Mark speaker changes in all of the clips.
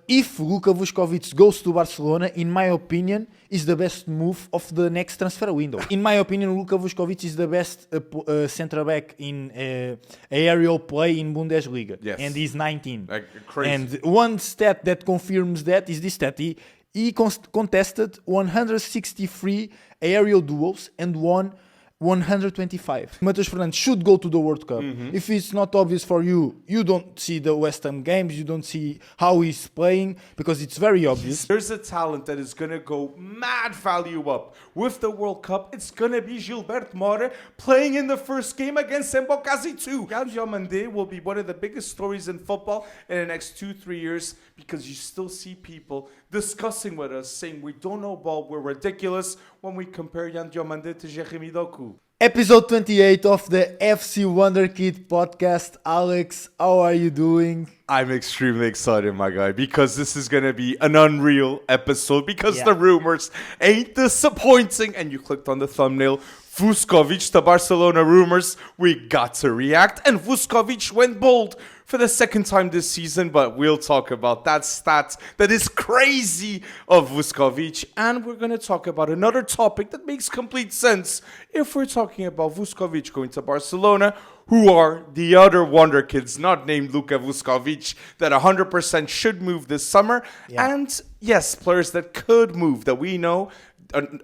Speaker 1: if Luka Vušković goes to Barcelona, in my opinion, is the best move of the next transfer window. In my opinion, Luka Vušković is the best centre-back in aerial play in Bundesliga.
Speaker 2: Yes.
Speaker 1: And he's 19.
Speaker 2: Like, crazy.
Speaker 1: And one stat that confirms that is this stat. He contested 163 aerial duels and won 125. Matheus Fernandes should go to the World Cup. If it's not obvious for you, you don't see the West Ham games, you don't see how he's playing, because it's very obvious.
Speaker 2: There's a talent that is going to go mad value up. With the World Cup, it's going to be Gilberto Moura playing in the first game against Embocasi 2. Yandio Mande will be one of the biggest stories in football in the next 2-3 years, because you still see people discussing with us, saying we don't know ball, we're ridiculous when we compare Yandio Mande to Jeremy Doku.
Speaker 1: Episode 28 of the FC Wonderkid podcast. Alex, how are you doing?
Speaker 2: I'm extremely excited, my guy, because this is going to be an unreal episode, because the rumors ain't disappointing. And you clicked on the thumbnail, Vušković to Barcelona rumors. We got to react, and Vušković went bold for the second time this season, but we'll talk about that stat that is crazy of Vušković, and we're going to talk about another topic that makes complete sense if we're talking about Vušković going to Barcelona. Who are the other Wonderkids, not named Luka Vušković, that 100% should move this summer? And yes, players that could move, that we know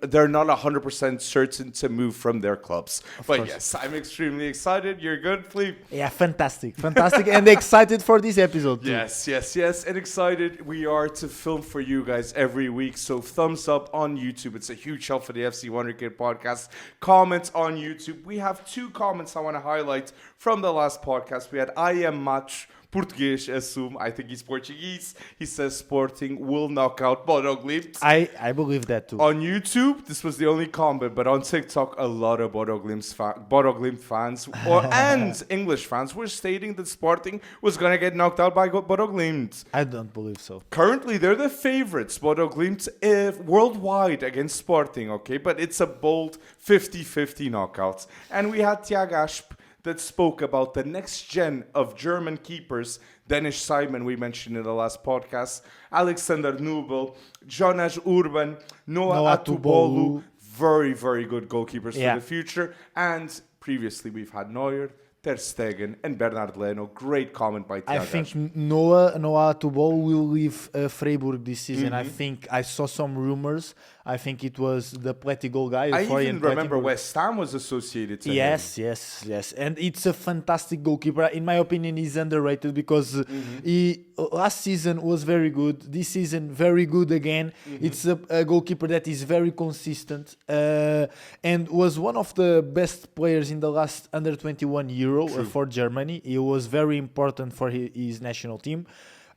Speaker 2: they're not 100% certain to move from their clubs. But yes, I'm extremely excited. You're good, Fleep?
Speaker 1: Yeah, fantastic. And excited for this episode too.
Speaker 2: Yes. And excited we are to film for you guys every week. So thumbs up on YouTube. It's a huge help for the FC Wonderkid podcast. Comments on YouTube. We have 2 comments I want to highlight from the last podcast. We had I am Match. Portuguese, assume. I think he's Portuguese. He says Sporting will knock out Bodo Glimt.
Speaker 1: I believe that too.
Speaker 2: On YouTube, this was the only comment, but on TikTok, a lot of Bodo Glimt fans and English fans were stating that Sporting was going to get knocked out by Bodo Glimt.
Speaker 1: I don't believe so.
Speaker 2: Currently, they're the favorites, Bodo Glimt, worldwide against Sporting, okay? But it's a bold 50-50 knockout. And we had Tiago Asp that spoke about the next gen of German keepers. Danish Simon, we mentioned in the last podcast. Alexander Nubel, Jonas Urban, Noah Atubolu. Very, very good goalkeepers for the future. And previously we've had Neuer, Ter Stegen, and Bernard Leno. Great comment by Tiago.
Speaker 1: I think Noah Atubolu will leave Freiburg this season. I think I saw some rumors. I think it was the Pleti goal guy.
Speaker 2: I even remember West Ham was associated to him.
Speaker 1: Yes. And it's a fantastic goalkeeper. In my opinion, he's underrated because he last season was very good. This season, very good again. It's a goalkeeper that is very consistent and was one of the best players in the last Under-21 Euro for Germany. He was very important for his national team.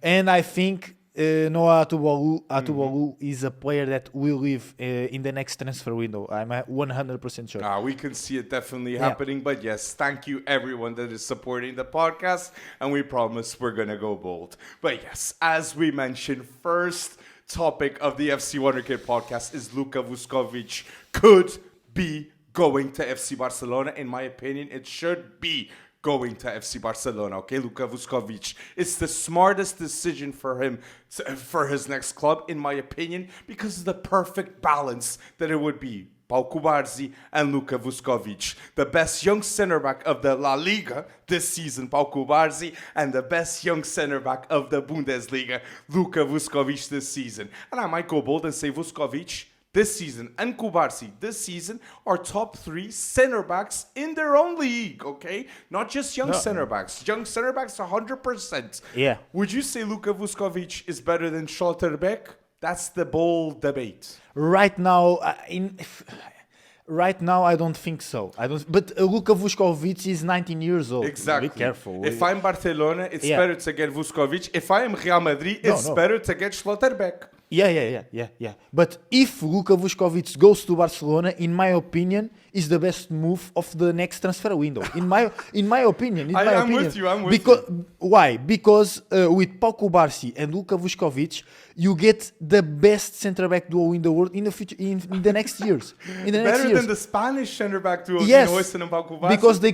Speaker 1: And I think Noah Atubolu is a player that will leave in the next transfer window. I'm 100% sure.
Speaker 2: We can see it definitely happening. But yes, thank you everyone that is supporting the podcast. And we promise we're going to go bold. But yes, as we mentioned, first topic of the FC Wonderkid podcast is Luka Vušković could be going to FC Barcelona. In my opinion, it should be going to FC Barcelona, okay? Luka Vušković. It's the smartest decision for him, for his next club, in my opinion, because of the perfect balance that it would be. Pau Cubarsí and Luka Vušković. The best young centre-back of the La Liga this season, Pau Cubarsí, and the best young centre-back of the Bundesliga, Luka Vušković this season. And I might go bold and say Vušković this season and Cubarsí this season are top 3 center-backs in their own league, okay? Not just young center-backs. Young center-backs 100%.
Speaker 1: Yeah.
Speaker 2: Would you say Luka Vušković is better than Schlotterbeck? That's the bold debate.
Speaker 1: Right now, I don't think so. But Luka Vušković is 19 years old.
Speaker 2: Exactly.
Speaker 1: Be careful.
Speaker 2: If I'm Barcelona, it's better to get Vušković. If I am Real Madrid, it's better to get Schlotterbeck.
Speaker 1: Yeah. But if Luka Vušković goes to Barcelona, in my opinion, is the best move of the next transfer window. In my opinion.
Speaker 2: I'm with you.
Speaker 1: Why? Because with Pau Cubarsí and Luka Vušković, you get the best centre back duo in the world in the future, in the next years.
Speaker 2: Better than the Spanish centre back duo,
Speaker 1: yes,
Speaker 2: Huijsen and Pau Cubarsí.
Speaker 1: because they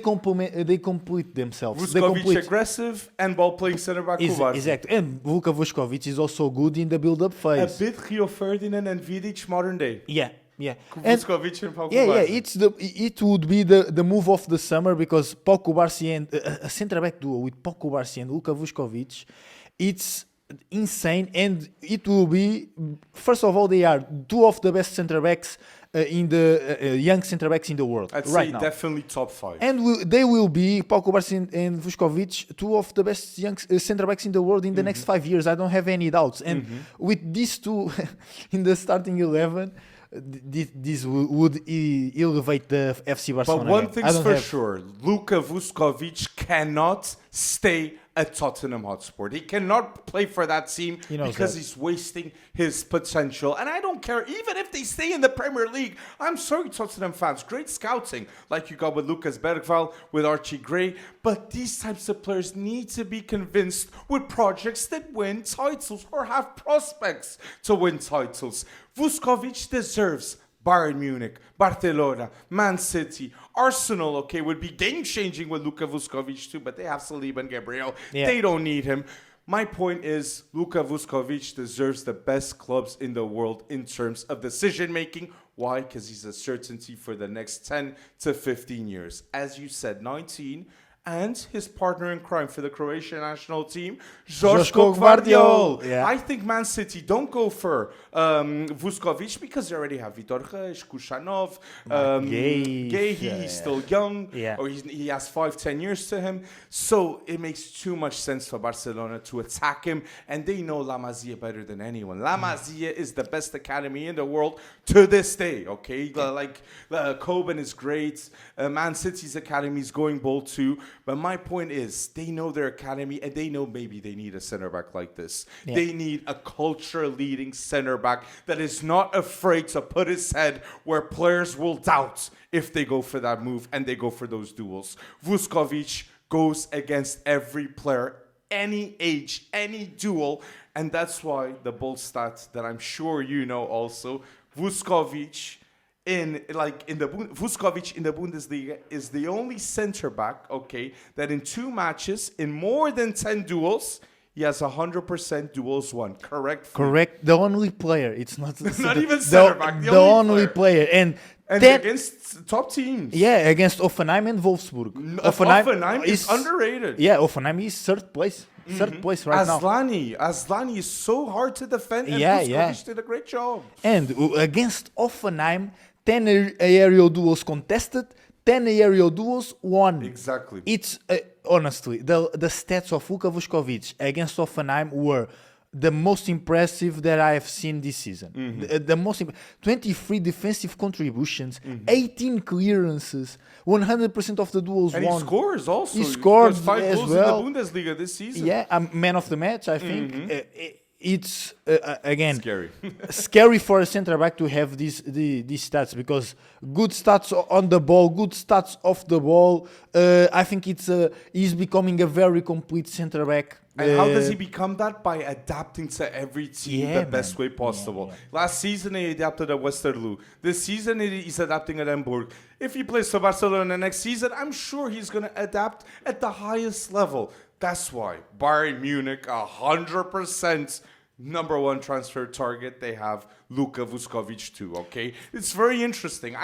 Speaker 1: complete themselves.
Speaker 2: Vušković aggressive and ball playing centre back Cubarsí.
Speaker 1: Exactly, and Luka Vušković is also good in the build-up phase.
Speaker 2: A bit Rio Ferdinand and Vidic modern day.
Speaker 1: Yeah.
Speaker 2: Vušković and Pau Cubarsí.
Speaker 1: It would be the move of the summer, because Pau Cubarsí and a centre back duo with Pau Cubarsí and Luka Vušković, it's insane, and it will be, first of all, they are two of the best centre backs in the young centre backs in the world.
Speaker 2: I'd
Speaker 1: right
Speaker 2: say
Speaker 1: now.
Speaker 2: definitely top 5.
Speaker 1: And they will be, Pau Cubarsí and Vušković, two of the best young centre backs in the world in the next 5 years. I don't have any doubts. And with these two in the starting 11, this would elevate the FC Barcelona.
Speaker 2: But one thing's for sure, Luka Vušković cannot stay at Tottenham Hotspur. He cannot play for that team because he's wasting his potential. And I don't care, even if they stay in the Premier League. I'm sorry, Tottenham fans. Great scouting, like you got with Lucas Bergvall, with Archie Gray. But these types of players need to be convinced with projects that win titles or have prospects to win titles. Vušković deserves Bayern Munich, Barcelona, Man City, Arsenal, okay, would be game-changing with Luka Vušković too, but they have Saliba and Gabriel. Yeah. They don't need him. My point is, Luka Vušković deserves the best clubs in the world in terms of decision-making. Why? Because he's a certainty for the next 10 to 15 years. As you said, 19, and his partner in crime for the Croatian national team, Joško Gvardiol. Yeah. I think Man City don't go for Vušković because they already have Vitor Reis, Kušanov, Gay. He's still young, or he has 5-10 years to him. So it makes too much sense for Barcelona to attack him, and they know La Masia better than anyone. La Masia is the best academy in the world to this day, okay? Coben is great. Man City's academy is going bold too. But my point is, they know their academy, and they know maybe they need a center back like this. Yeah. They need a culture-leading center back that is not afraid to put his head where players will doubt if they go for that move and they go for those duels. Vušković goes against every player, any age, any duel, and that's why the bold stat that I'm sure you know also, Vušković in the Bundesliga is the only center back, okay, that in 2 matches, in more than 10 duels, he has 100% duels won. Correct?
Speaker 1: Correct. The only player. It's not
Speaker 2: even center back.
Speaker 1: The only player. And
Speaker 2: against top teams.
Speaker 1: Yeah, against Offenheim and Wolfsburg.
Speaker 2: Offenheim is underrated.
Speaker 1: Yeah, Offenheim is third place. Third place right now.
Speaker 2: Asllani is so hard to defend, and Vušković did a great job.
Speaker 1: And against Offenheim, 10 aerial duels contested, 10 aerial duels won.
Speaker 2: Exactly.
Speaker 1: It's honestly the stats of Luka Vušković against Offenheim were the most impressive that I have seen this season. The most 23 defensive contributions, 18 clearances, 100% of the duels
Speaker 2: and
Speaker 1: won.
Speaker 2: He scores also.
Speaker 1: He scored
Speaker 2: 5
Speaker 1: as
Speaker 2: goals
Speaker 1: well
Speaker 2: in the Bundesliga this season.
Speaker 1: Yeah, man of the match, I think. It's again
Speaker 2: scary
Speaker 1: for a centre back to have these stats, because good stats on the ball, good stats off the ball. I think he's becoming a very complete centre back.
Speaker 2: And how does he become that? By adapting to every team the best way possible. Yeah. Last season he adapted at Westerlo. This season he's adapting at Hamburg. If he plays for Barcelona next season, I'm sure he's going to adapt at the highest level. That's why Bayern Munich, 100% number one transfer target. They have Luka Vušković too, okay? It's very interesting.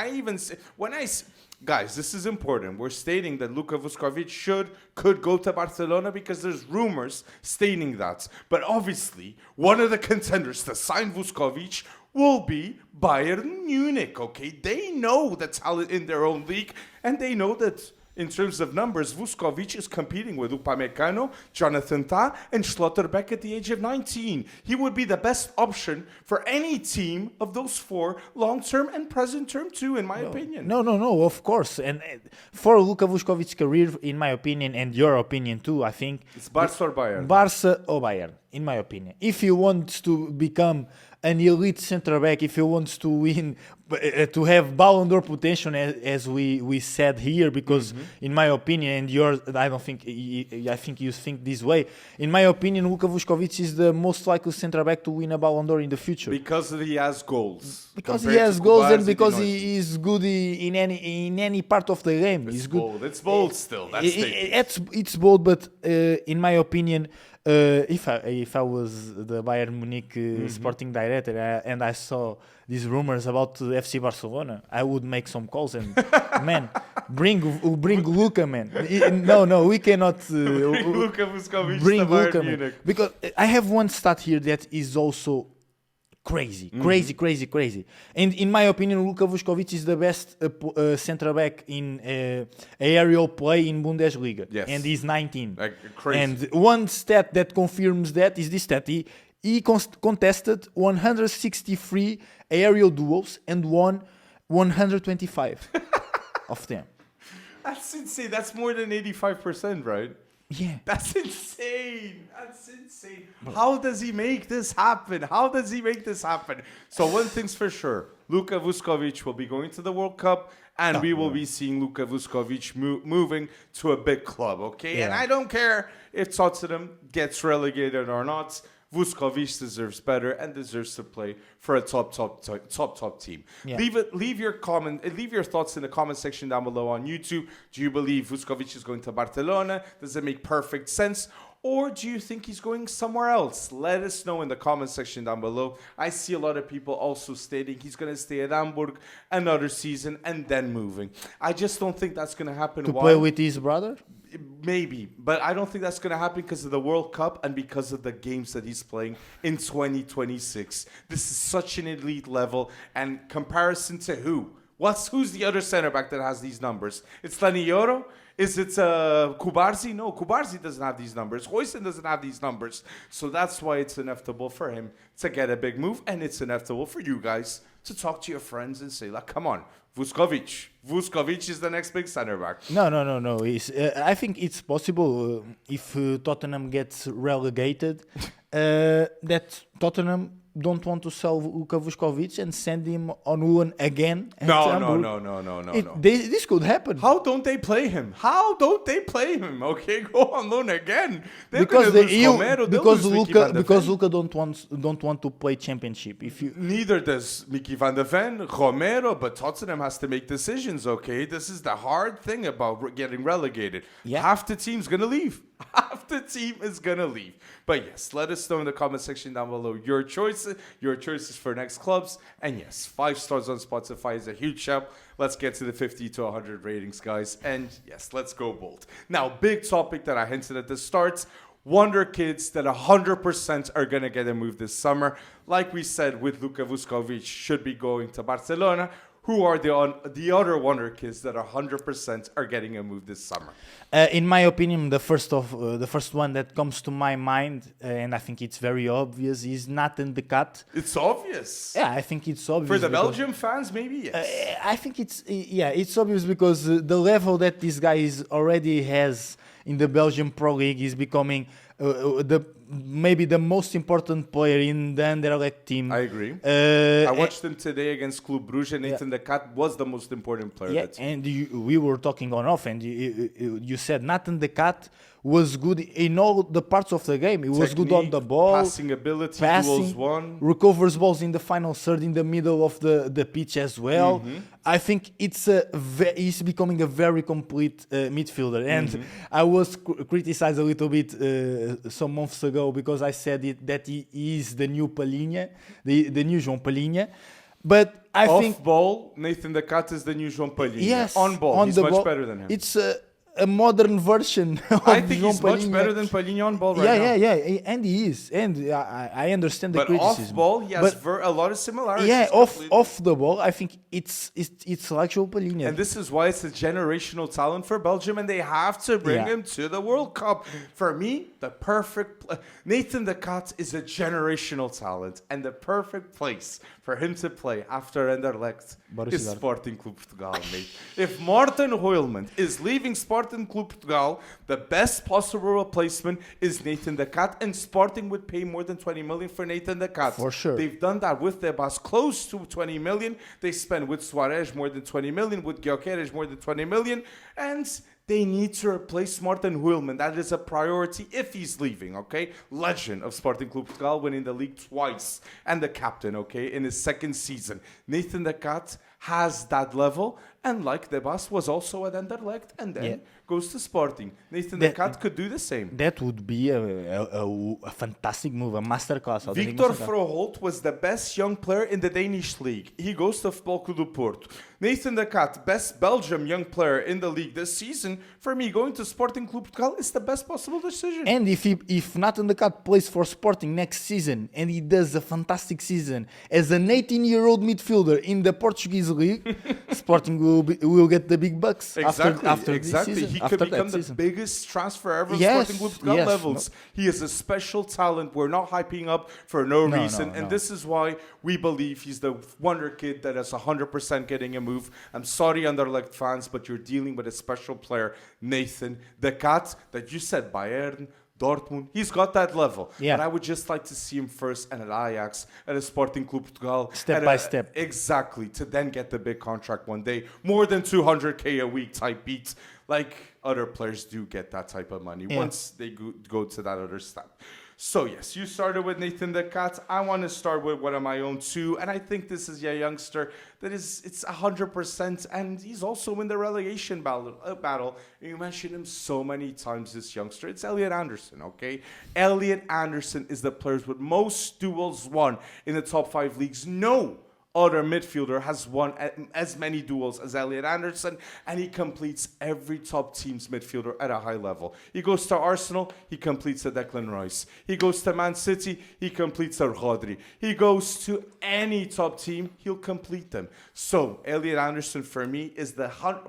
Speaker 2: Guys, this is important. We're stating that Luka Vušković could go to Barcelona because there's rumors stating that. But obviously, one of the contenders to sign Vušković will be Bayern Munich, okay? They know the talent in their own league, and they know that in terms of numbers, Vušković is competing with Upamecano, Jonathan Tah, and Schlotterbeck at the age of 19. He would be the best option for any team of those 4, long-term and present-term too, in my opinion.
Speaker 1: No, of course. And for Luka Vuškovic's career, in my opinion, and your opinion too, I think...
Speaker 2: It's Barca or Bayern?
Speaker 1: Barca or Bayern. in my opinion, if he wants to become an elite centre back, if he wants to win, to have Ballon d'Or potential, as we said here, because in my opinion, and yours, I think you think this way. In my opinion, Luka Vušković is the most likely centre back to win a Ballon d'Or in the future
Speaker 2: because he has goals.
Speaker 1: Because he has goals, and because he is good in any part of the game.
Speaker 2: It's bold. It's bold still.
Speaker 1: It's bold, but in my opinion, if I was the Bayern Munich sporting director and I saw these rumors about FC Barcelona, I would make some calls and man, bring Luka, man. No, we cannot
Speaker 2: bring Luka Vušković
Speaker 1: bring
Speaker 2: to Bayern
Speaker 1: Luka,
Speaker 2: Munich.
Speaker 1: man. Because I have one stat here that is also crazy. And in my opinion, Luka Vušković is the best centre back in aerial play in Bundesliga.
Speaker 2: Yes.
Speaker 1: And he's 19.
Speaker 2: Like crazy.
Speaker 1: And one stat that confirms that is this stat. He contested 163 aerial duels and won 125 of them.
Speaker 2: That's insane. That's more than 85%, right?
Speaker 1: Yeah.
Speaker 2: That's insane. How does he make this happen? So one thing's for sure. Luka Vušković will be going to the World Cup, and we will be seeing Luka Vušković moving to a big club, okay?
Speaker 1: Yeah.
Speaker 2: And I don't care if Tottenham gets relegated or not. Vušković deserves better and deserves to play for a top team.
Speaker 1: Yeah.
Speaker 2: Leave your thoughts in the comment section down below on YouTube. Do you believe Vušković is going to Barcelona? Does it make perfect sense? Or do you think he's going somewhere else? Let us know in the comment section down below. I see a lot of people also stating he's going to stay at Hamburg another season and then moving. I just don't think that's going to happen.
Speaker 1: To play with his brother?
Speaker 2: Maybe, but I don't think that's going to happen because of the World Cup and because of the games that he's playing in 2026. This is such an elite level, and comparison to who? Who's the other center back that has these numbers? It's Laniero? Is it Kubarsi? No, Kubarsi doesn't have these numbers. Huijsen doesn't have these numbers. So that's why it's inevitable for him to get a big move, and it's inevitable for you guys to talk to your friends and say, like, come on, Vušković. Vušković is the next big center back.
Speaker 1: No. I think it's possible if Tottenham gets relegated that Tottenham don't want to sell Luka Vušković and send him on loan again.
Speaker 2: No.
Speaker 1: This could happen.
Speaker 2: How don't they play him? Okay, go on loan again.
Speaker 1: Because Luka don't want to play championship.
Speaker 2: Neither does Mickey van der Ven, Romero, but Tottenham has to make decisions. Okay, this is the hard thing about getting relegated.
Speaker 1: Yeah.
Speaker 2: Half the team's gonna leave. But yes, let us know in the comment section down below your choices for next clubs. And yes, 5 stars on Spotify is a huge help. Let's get to the 50 to 100 ratings, guys. And yes, let's go bold. Now, big topic that I hinted at the start. Wonderkids that 100% are going to get a move this summer. Like we said, with Luka Vušković should be going to Barcelona. Who are the other Wonderkids that 100% are getting a move this summer?
Speaker 1: In my opinion, the first one that comes to my mind, and I think it's very obvious, is Nathan de Cat.
Speaker 2: It's obvious.
Speaker 1: Yeah, I think it's obvious.
Speaker 2: For the Belgian fans, maybe yes.
Speaker 1: I think it's obvious because the level that this guy already has in the Belgian Pro League is becoming maybe the most important player in the Anderlecht team.
Speaker 2: I agree. I watched him today against Club Brugge. Nathan de Cat was the most important player.
Speaker 1: Yeah, and we were talking on off, and you said Nathan de Cat was good in all the parts of the game. He was good on the ball,
Speaker 2: passing ability, duels won,
Speaker 1: recovers balls in the final third, in the middle of the pitch as well. I think he's becoming a very complete midfielder. And I was criticized a little bit some months ago because I said that he is the new Palhinha, the new João Palhinha. But I think
Speaker 2: off ball, Nathan de Cat is the new João Palhinha.
Speaker 1: Yes,
Speaker 2: on ball, he's much better than him.
Speaker 1: It's a modern version of
Speaker 2: I think
Speaker 1: João
Speaker 2: he's much
Speaker 1: Palhinha.
Speaker 2: better than Palhinha on ball now.
Speaker 1: And he is. And I understand the criticism.
Speaker 2: But off ball, he has a lot of similarities.
Speaker 1: Yeah, off the ball, I think it's like João Palhinha.
Speaker 2: And this is why it's a generational talent for Belgium, and they have to bring him to the World Cup. For me, the perfect Nathan de Cat is a generational talent, and the perfect place for him to play after Anderlecht is Sporting Club Portugal, mate. If Martin Hoylman is leaving Sporting Sporting Clube Portugal, the best possible replacement is Nathan De Cat, and Sporting would pay more than 20 million for Nathan De Cat.
Speaker 1: For sure.
Speaker 2: They've done that with their boss, close to 20 million. They spend with Suarez more than 20 million, with Gyökeres more than 20 million, and they need to replace Martin Huilman. That is a priority if he's leaving, okay? Legend of Sporting Clube Portugal, winning the league twice, and the captain, okay, in his second season. Nathan De Cat has that level, and like De Bas was also at Anderlecht, and then goes to Sporting. Nathan De Cat could do the same.
Speaker 1: That would be a fantastic move, a masterclass.
Speaker 2: Victor Froholt was the best young player in the Danish league. He goes to Futebol Clube Porto. Nathan De Cat, best Belgium young player in the league this season. For me, going to Sporting Clube Portugal is the best possible decision.
Speaker 1: And if Nathan De Cat plays for Sporting next season and he does a fantastic season as an 18-year-old midfielder in the Portuguese league, Sporting will get the big bucks after this season.
Speaker 2: He could become the biggest transfer ever in Sporting Clube Portugal levels. He is a special talent. We're not hyping up for no reason. And this is why we believe he's the wonder kid that is 100% getting a move. I'm sorry, Anderlecht fans, but you're dealing with a special player, Nathan De Cat, that you said Bayern, Dortmund. He's got that level.
Speaker 1: Yeah.
Speaker 2: But I would just like to see him first at Ajax, at a Sporting Clube Portugal.
Speaker 1: Step by step.
Speaker 2: Exactly. To then get the big contract one day. More than 200K a week type beats. Like other players do get that type of money once they go to that other step. So, yes, you started with Nathan De Cat. I want to start with one of my own too. And I think this is a youngster that it's 100%. And he's also in the relegation battle. You mentioned him so many times, this youngster. It's Elliot Anderson, okay? Elliot Anderson is the player with most duels won in the top 5 leagues. No other midfielder has won as many duels as Elliot Anderson, and he completes every top team's midfielder at a high level. He goes to Arsenal, he completes a Declan Rice. He goes to Man City, he completes a Rodri. He goes to any top team, he'll complete them. So, Elliot Anderson, for me, is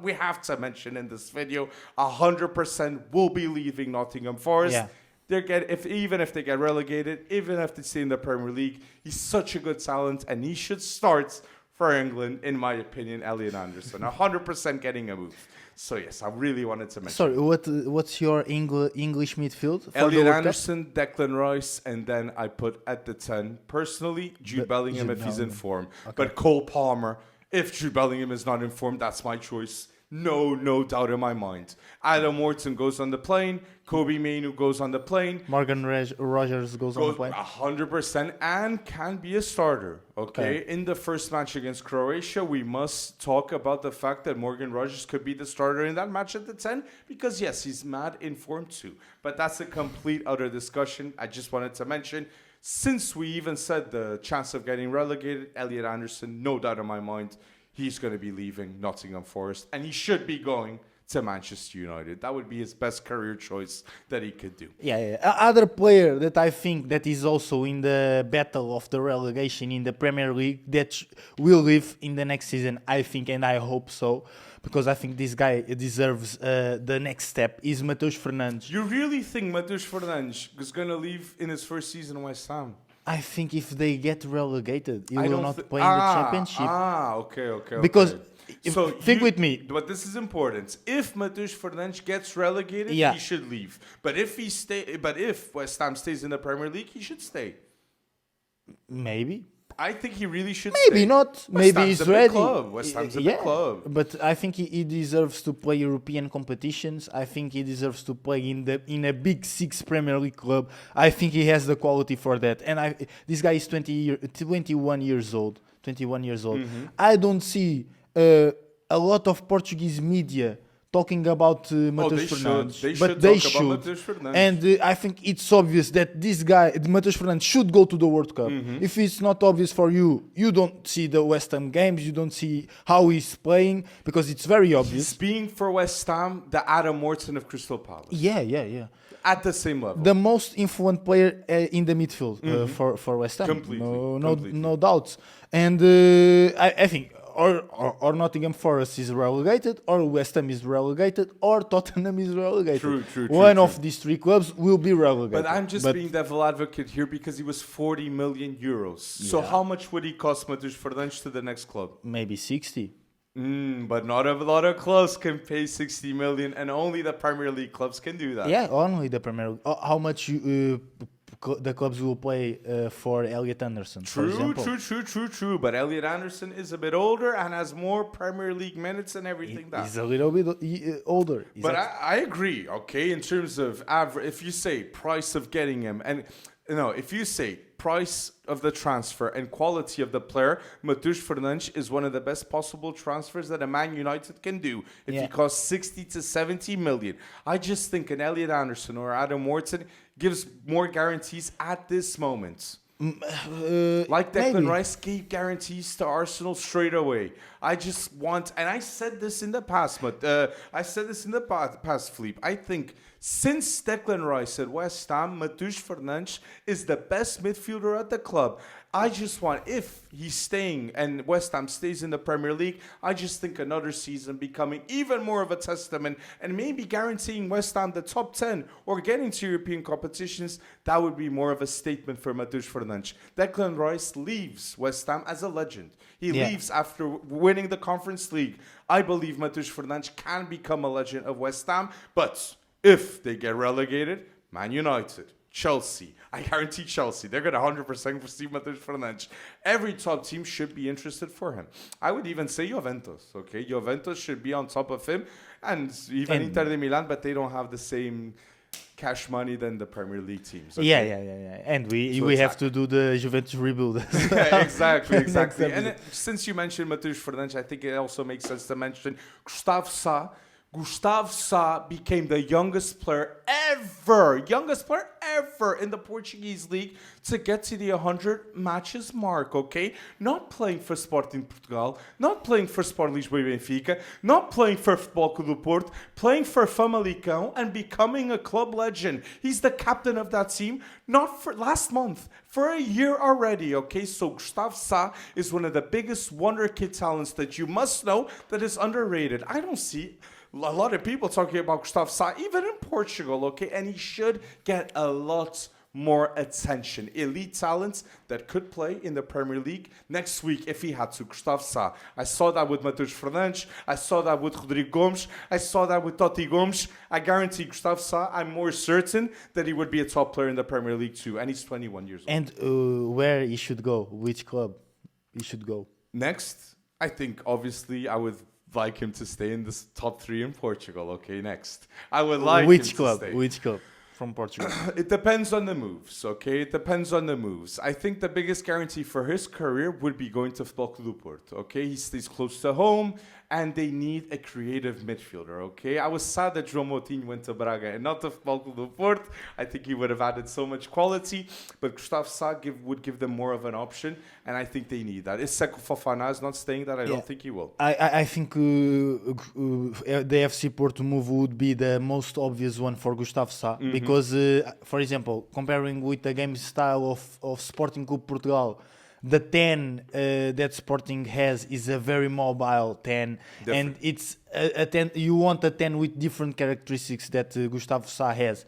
Speaker 2: we have to mention in this video, 100% will be leaving Nottingham Forest.
Speaker 1: Yeah.
Speaker 2: Even if they get relegated, even if they stay in the Premier League, he's such a good talent, and he should start for England, in my opinion, Elliot Anderson. 100% getting a move. So, yes, I really wanted to mention.
Speaker 1: Sorry, what's your English midfield?
Speaker 2: Elliot Anderson, Declan Rice, and then I put at the 10, personally, Jude Bellingham if he's in form. Okay. But Cole Palmer, if Jude Bellingham is not in form, that's my choice. No doubt in my mind. Adam Wharton goes on the plane. Kobe Mainoo goes on the plane.
Speaker 1: Morgan Rogers goes on the plane.
Speaker 2: 100% and can be a starter. Okay? In the first match against Croatia, we must talk about the fact that Morgan Rogers could be the starter in that match at the 10 because, yes, he's mad in form too. But that's a complete other discussion. I just wanted to mention, since we even said the chance of getting relegated, Elliot Anderson, no doubt in my mind, he's going to be leaving Nottingham Forest, and he should be going to Manchester United. That would be his best career choice that he could do.
Speaker 1: Yeah. Other player that I think that is also in the battle of the relegation in the Premier League that will leave in the next season, I think, and I hope so, because I think this guy deserves the next step, is Matheus Fernandes.
Speaker 2: You really think Matheus Fernandes is going to leave in his first season in West Ham?
Speaker 1: I think if they get relegated, he will not play in the championship.
Speaker 2: Okay.
Speaker 1: Because
Speaker 2: think
Speaker 1: with me.
Speaker 2: But this is important. If Matheus Fernandes gets relegated, he should leave. But if West Ham stays in the Premier League, he should stay.
Speaker 1: Maybe.
Speaker 2: I think he really should
Speaker 1: Maybe
Speaker 2: stay.
Speaker 1: not. Maybe he's ready.
Speaker 2: West Ham's a big club.
Speaker 1: But I think he deserves to play European competitions. I think he deserves to play in a big 6 Premier League club. I think he has the quality for that. And this guy is 21 years old. Mm-hmm. I don't see a lot of Portuguese media talking about Matheus Fernandes. They should. And I think it's obvious that this guy, Matheus Fernandes, should go to the World Cup. Mm-hmm. If it's not obvious for you, you don't see the West Ham games, you don't see how he's playing, because it's very obvious.
Speaker 2: He's being for West Ham the Adam Wharton of Crystal Palace.
Speaker 1: Yeah.
Speaker 2: At the same level.
Speaker 1: The most influent player in the midfield for West Ham.
Speaker 2: Completely.
Speaker 1: No doubts. And I think or Nottingham Forest is relegated, or West Ham is relegated, or Tottenham is relegated.
Speaker 2: True.
Speaker 1: One of these 3 clubs will be relegated.
Speaker 2: But I'm just being devil advocate here because he was 40 million euros. So how much would he cost Matheus Fernandes to the next club?
Speaker 1: Maybe 60.
Speaker 2: But not a lot of clubs can pay 60 million, and only the Premier League clubs can do that.
Speaker 1: Yeah, only the Premier League. How much the clubs will pay for Elliot Anderson, for example.
Speaker 2: True. But Elliot Anderson is a bit older and has more Premier League minutes and everything.
Speaker 1: He's a little bit older.
Speaker 2: But I agree, okay, in terms of average, if you say price of getting him, and if you say price of the transfer and quality of the player, Matheus Fernandes is one of the best possible transfers that a Man United can do if he costs 60 to 70 million. I just think an Elliot Anderson or Adam Wharton gives more guarantees at this moment. Like Declan Rice gave guarantees to Arsenal straight away. I just want, and I said this in the past, Philippe. I think since Declan Rice at West Ham, Matheus Fernandes is the best midfielder at the club. I just want, if he's staying and West Ham stays in the Premier League, I just think another season becoming even more of a testament and maybe guaranteeing West Ham the top 10 or getting to European competitions, that would be more of a statement for Matheus Fernandes. Declan Rice leaves West Ham as a legend. He leaves after winning the Conference League. I believe Matheus Fernandes can become a legend of West Ham, but if they get relegated, Man United, Chelsea, I guarantee Chelsea, they're going to 100% receive Matheus Fernandes. Every top team should be interested for him. I would even say Juventus, okay? Juventus should be on top of him, and even Inter de Milan, but they don't have the same cash money than the Premier League teams. Okay?
Speaker 1: Yeah. And we have to do the Juventus rebuild.
Speaker 2: Yeah, exactly. And since you mentioned Matheus Fernandes, I think it also makes sense to mention Gustavo Sá. Gustavo Sá became the youngest player ever in the Portuguese league to get to the 100 matches mark, okay? Not playing for Sporting Portugal, not playing for Sport Lisboa e Benfica, not playing for Futebol Clube do Porto, playing for Famalicão and becoming a club legend. He's the captain of that team, not for last month, for a year already, okay? So Gustavo Sá is one of the biggest Wonderkid talents that you must know that is underrated. I don't see a lot of people talking about Gustavo Sá, even in Portugal, okay? And he should get a lot more attention. Elite talents that could play in the Premier League next week if he had to. Gustavo Sá. I saw that with Matheus Fernandes. I saw that with Rodrigo Gomes. I saw that with Totti Gomes. I guarantee Gustavo Sá, I'm more certain that he would be a top player in the Premier League too. And he's 21 years old.
Speaker 1: And where he should go? Which club he should go?
Speaker 2: Next, I think obviously I would like him to stay in this top 3 in Portugal. Okay, next. I would like him to stay.
Speaker 1: Which club from Portugal?
Speaker 2: It depends on the moves, okay? It depends on the moves. I think the biggest guarantee for his career would be going to Futebol Clube do Porto, okay? He stays close to home, and they need a creative midfielder, okay? I was sad that João Moutinho went to Braga and not to Futebol Clube do Porto. I think he would have added so much quality, but Gustavo Sá would give them more of an option, and I think they need that. If Seko Fofana is not staying, that I don't think he will.
Speaker 1: I think the FC Porto move would be the most obvious one for Gustavo Sá, because, for example, comparing with the game style of Sporting Clube Portugal, the 10 that Sporting has is a very mobile 10. Definitely. And it's a 10. You want a 10 with different characteristics that Gustavo Sá has.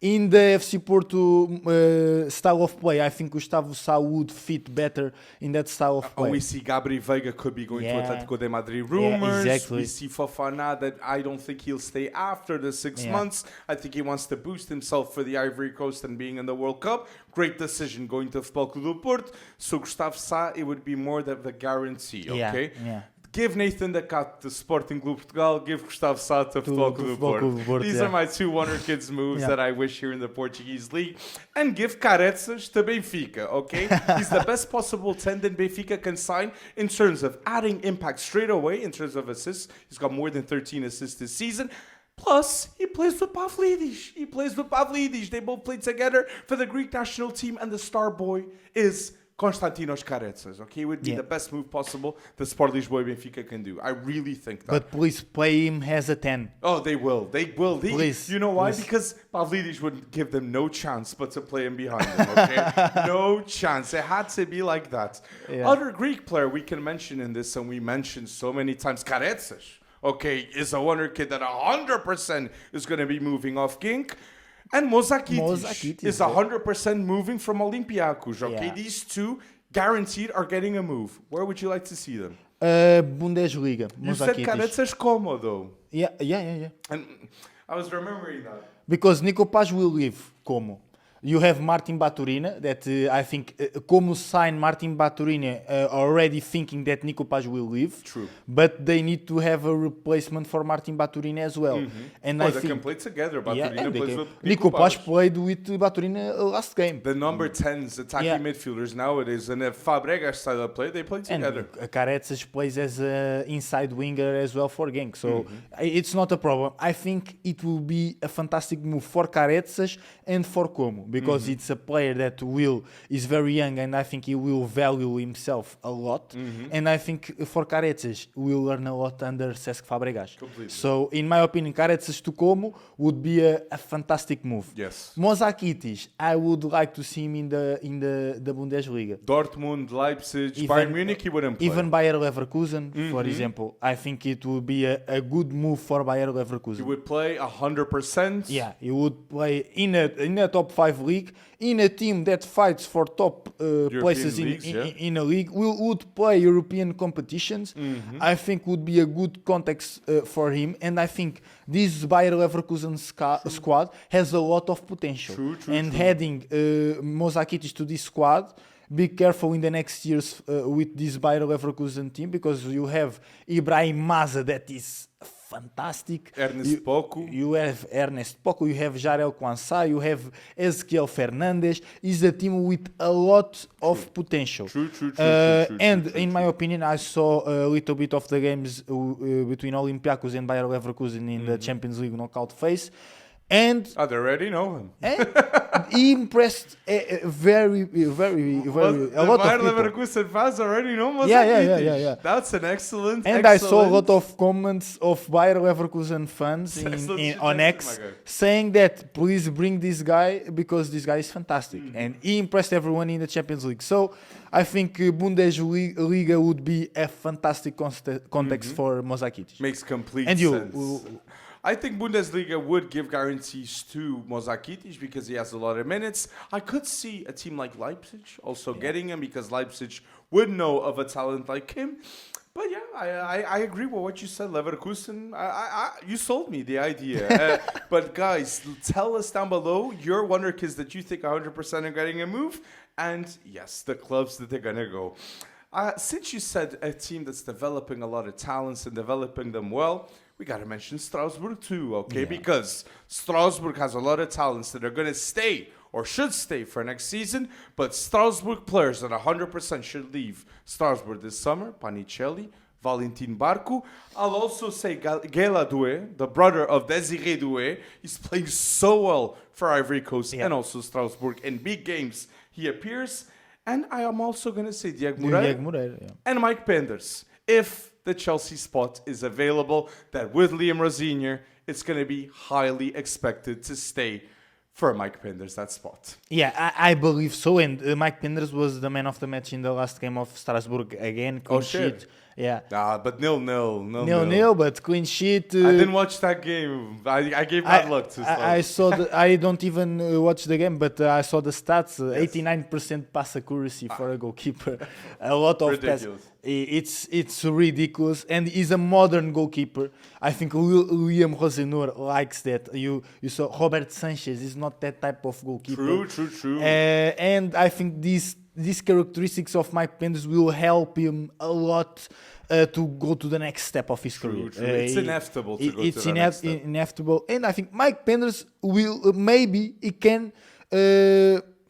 Speaker 1: In the FC Porto style of play, I think Gustavo Sá would fit better in that style of play.
Speaker 2: We see Gabri Veiga could be going to Atletico de Madrid rumors.
Speaker 1: Exactly.
Speaker 2: We see Fofana that I don't think he'll stay after the 6 months. I think he wants to boost himself for the Ivory Coast and being in the World Cup. Great decision going to Futebol Clube do Porto. So Gustavo Sá, it would be more of the guarantee, okay?
Speaker 1: Yeah.
Speaker 2: Give Nathan the Cat to Sporting Clube Portugal. Give Gustavo Sá to Futebol Clube do Porto. These are my 2 Wonderkids moves that I wish here in the Portuguese league. And give Caretzas to Benfica, okay? He's the best possible 10 that Benfica can sign in terms of adding impact straight away, in terms of assists. He's got more than 13 assists this season. Plus, he plays with Pavlidis. They both played together for the Greek national team, and the star boy is Konstantinos Caretzas, okay? It would be the best move possible that Sport Lisboa and Benfica can do. I really think that.
Speaker 1: But please play him as a 10.
Speaker 2: Oh, they will.
Speaker 1: Please.
Speaker 2: You know why? Please. Because Pavlidis would give them no chance but to play him behind them, okay? No chance. It had to be like that. Yeah. Other Greek player we can mention in this, and we mentioned so many times, Caretzas, okay, is a Wonderkid that 100% is going to be moving off Gink. And Mozakidis is 100% moving from Olympiacos, okay? Yeah. These 2 guaranteed are getting a move. Where would you like to see them?
Speaker 1: Bundesliga.
Speaker 2: You said Caretzas Como, though.
Speaker 1: Yeah.
Speaker 2: And I was remembering that.
Speaker 1: Because Nico Paz will leave Como. You have Martin Baturina, that I think Como signed Martin Baturina already thinking that Nico Paz will leave.
Speaker 2: True.
Speaker 1: But they need to have a replacement for Martin Baturina as well. And
Speaker 2: Or
Speaker 1: I
Speaker 2: they
Speaker 1: think
Speaker 2: can play together. Baturina plays with
Speaker 1: Nico Paz played with Baturina last game.
Speaker 2: The number 10s, attacking midfielders nowadays, and if Fabregas style of play, they play together.
Speaker 1: And Caretzas plays as an inside winger as well for Genk. So it's not a problem. I think it will be a fantastic move for Caretzas and for Como. Because it's a player that is very young, and I think he will value himself a lot. And I think for Caretzas, will learn a lot under Cesc Fabregas.
Speaker 2: Completely.
Speaker 1: So, in my opinion, Caretzas to Como would be a fantastic move.
Speaker 2: Yes.
Speaker 1: Mozakitis, I would like to see him in the Bundesliga.
Speaker 2: Dortmund, Leipzig, Bayern Munich, he wouldn't play.
Speaker 1: Even Bayer Leverkusen, for example. I think it would be a good move for Bayer Leverkusen.
Speaker 2: He would play 100%.
Speaker 1: Yeah, he would play in a top 5 league, in a team that fights for top places in a league, would play European competitions. I think would be a good context for him, and I think this Bayer Leverkusen squad has a lot of potential. True. Adding Mozakitis to this squad, be careful in the next years with this Bayer Leverkusen team, because you have Ibrahim Maza that is fantastic.
Speaker 2: Ernest Poku.
Speaker 1: You have Ernest Poku, you have Jarel Kwanzaa, you have Ezequiel Fernandes. It's a team with a lot of potential. True. In my opinion, I saw a little bit of the games between Olympiacos and Bayer Leverkusen in the Champions League knockout phase. And
Speaker 2: they already know him.
Speaker 1: He impressed very a lot of people.
Speaker 2: Leverkusen fans already know Mozakitis.
Speaker 1: Yeah.
Speaker 2: That's an excellent.
Speaker 1: I saw a lot of comments of Bayer Leverkusen fans on X saying that please bring this guy because this guy is fantastic, and he impressed everyone in the Champions League. So I think Bundesliga would be a fantastic context for Mozakitis.
Speaker 2: Makes complete
Speaker 1: sense.
Speaker 2: You? I think Bundesliga would give guarantees to Mozakitis because he has a lot of minutes. I could see a team like Leipzig also getting him because Leipzig would know of a talent like him. But yeah, I agree with what you said, Leverkusen. You sold me the idea. But guys, tell us down below your Wonderkids that you think 100% are getting a move. And yes, the clubs that they're going to go. Since you said a team that's developing a lot of talents and developing them well, we got to mention Strasbourg too, okay? Yeah. Because Strasbourg has a lot of talents that are going to stay or should stay for next season, but Strasbourg players that 100% should leave Strasbourg this summer, Panichelli, Valentin Barcu. I'll also say Gela Doué, the brother of Desiré Doué. He's playing so well for Ivory Coast and also Strasbourg. In big games, he appears. And I am also going to say Diego Moreira and Mike Penders. If the Chelsea spot is available, that with Liam Rosier, it's going to be highly expected to stay for Mike Penders, that spot.
Speaker 1: Yeah, I believe so. And Mike Penders was the man of the match in the last game of Strasbourg again. Clean sheet. Yeah.
Speaker 2: But nil,
Speaker 1: but clean sheet.
Speaker 2: I didn't watch that game. I gave bad luck to Strasbourg.
Speaker 1: I saw I don't even watch the game, but I saw the stats. 89% pass accuracy for a goalkeeper. A lot of
Speaker 2: ridiculous.
Speaker 1: It's ridiculous, and he's a modern goalkeeper. I think Liam Rosier likes that. You saw Robert Sanchez is not that type of goalkeeper.
Speaker 2: True.
Speaker 1: And I think these characteristics of Mike Penders will help him a lot to go to the next step of his career.
Speaker 2: True. It's inevitable to go to the next step. It's
Speaker 1: inevitable, and I think Mike Penders will maybe he can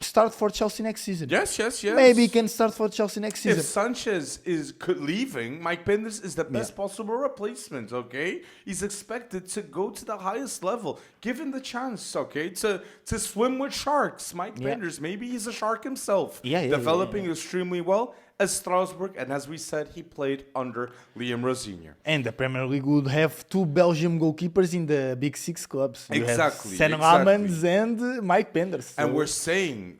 Speaker 1: start for Chelsea next season.
Speaker 2: Yes.
Speaker 1: Maybe he can start for Chelsea next season.
Speaker 2: If Sanchez is leaving, Mike Penders is the best possible replacement, okay? He's expected to go to the highest level. Give him the chance, okay, to swim with sharks. Mike Penders, maybe he's a shark himself. Developing extremely well as Strasbourg, and as we said, he played under Liam Rosier.
Speaker 1: And the Premier League would have two Belgian goalkeepers in the Big Six clubs.
Speaker 2: Exactly.
Speaker 1: Sen Lammens and Mike Penders.
Speaker 2: So. And we're saying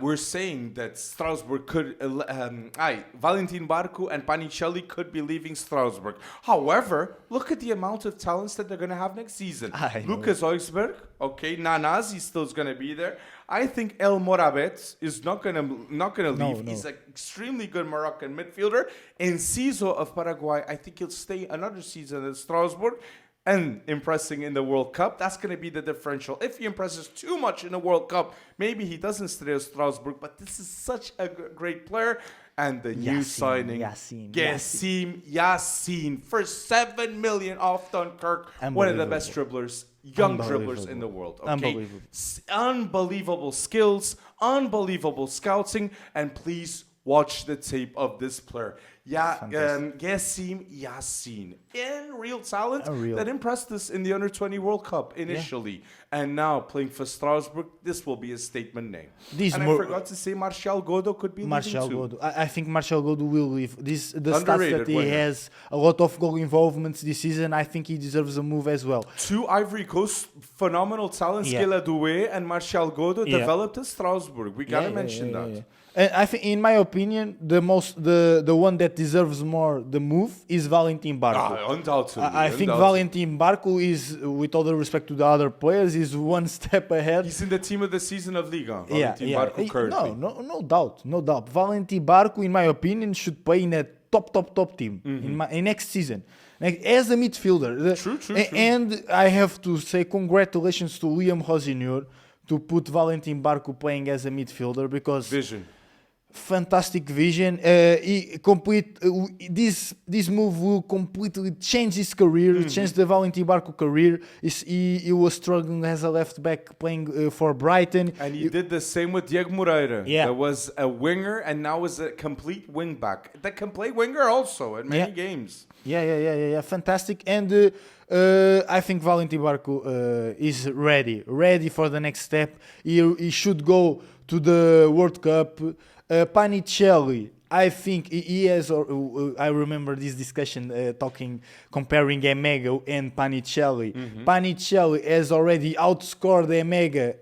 Speaker 2: we're saying that Strasbourg could, Valentin Barcu and Panichelli could be leaving Strasbourg. However, look at the amount of talents that they're going to have next season. Lucas Bergvall, okay, Nanazi still going to be there. I think El Morabet is not gonna leave.
Speaker 1: No.
Speaker 2: He's an extremely good Moroccan midfielder. And Ciso of Paraguay, I think he'll stay another season at Strasbourg and impressing in the World Cup. That's going to be the differential. If he impresses too much in the World Cup, maybe he doesn't stay at Strasbourg. But this is such a great player. And the new signing, Gessim Yassin, for 7 million off Dunkirk. One of the best dribblers, young dribblers in the world. Okay? Unbelievable skills, unbelievable scouting, and please watch the tape of this player. Gessim Yassin, in real talent that impressed us in the Under-20 World Cup initially. And now playing for Strasbourg, this will be a statement name. I forgot to say Martial Godo could be leaving too.
Speaker 1: I think Martial Godo will leave. The stats that he has a lot of goal involvements this season, I think he deserves a move as well. 2
Speaker 2: Ivory Coast phenomenal talents, Gela Doué and Martial Godo, developed at Strasbourg. We gotta mention that.
Speaker 1: And I think, in my opinion, the one that deserves more the move is Valentin Barcu.
Speaker 2: Undoubtedly.
Speaker 1: I think Valentin Barcu is, with all the respect to the other players, is one step ahead.
Speaker 2: He's in the team of the season of Liga. Valentin Barcu currently.
Speaker 1: No doubt. Valentin Barcu, in my opinion, should play in a top team in next season. As a midfielder.
Speaker 2: True.
Speaker 1: And I have to say congratulations to Liam Rosinur to put Valentin Barcu playing as a midfielder, because fantastic vision. This move will completely change his career, change the Valentin Barcu career. He was struggling as a left back playing for Brighton.
Speaker 2: And he did the same with Diego Moreira. There was a winger and now is a complete wing back that can play winger also in many games.
Speaker 1: Fantastic. And I think Valentin Barcu is ready for the next step. He should go to the World Cup. Panichelli, I think he has. I remember this discussion comparing Emega and Panichelli. Panichelli has already outscored Emega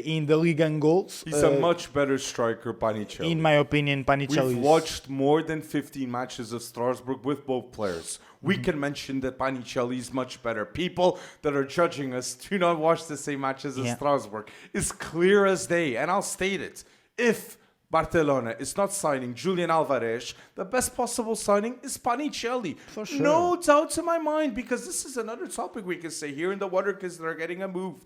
Speaker 1: in the league and goals.
Speaker 2: He's a much better striker, Panichelli.
Speaker 1: In my opinion, Panichelli.
Speaker 2: We've watched more than 15 matches of Strasbourg with both players. We can mention that Panichelli is much better. People that are judging us do not watch the same matches as Strasbourg. It's clear as day, and I'll state it. If Barcelona is not signing Julian Alvarez, the best possible signing is Panichelli.
Speaker 1: For sure.
Speaker 2: No doubts in my mind, because this is another topic we can say here in the Wonderkids that are getting a move.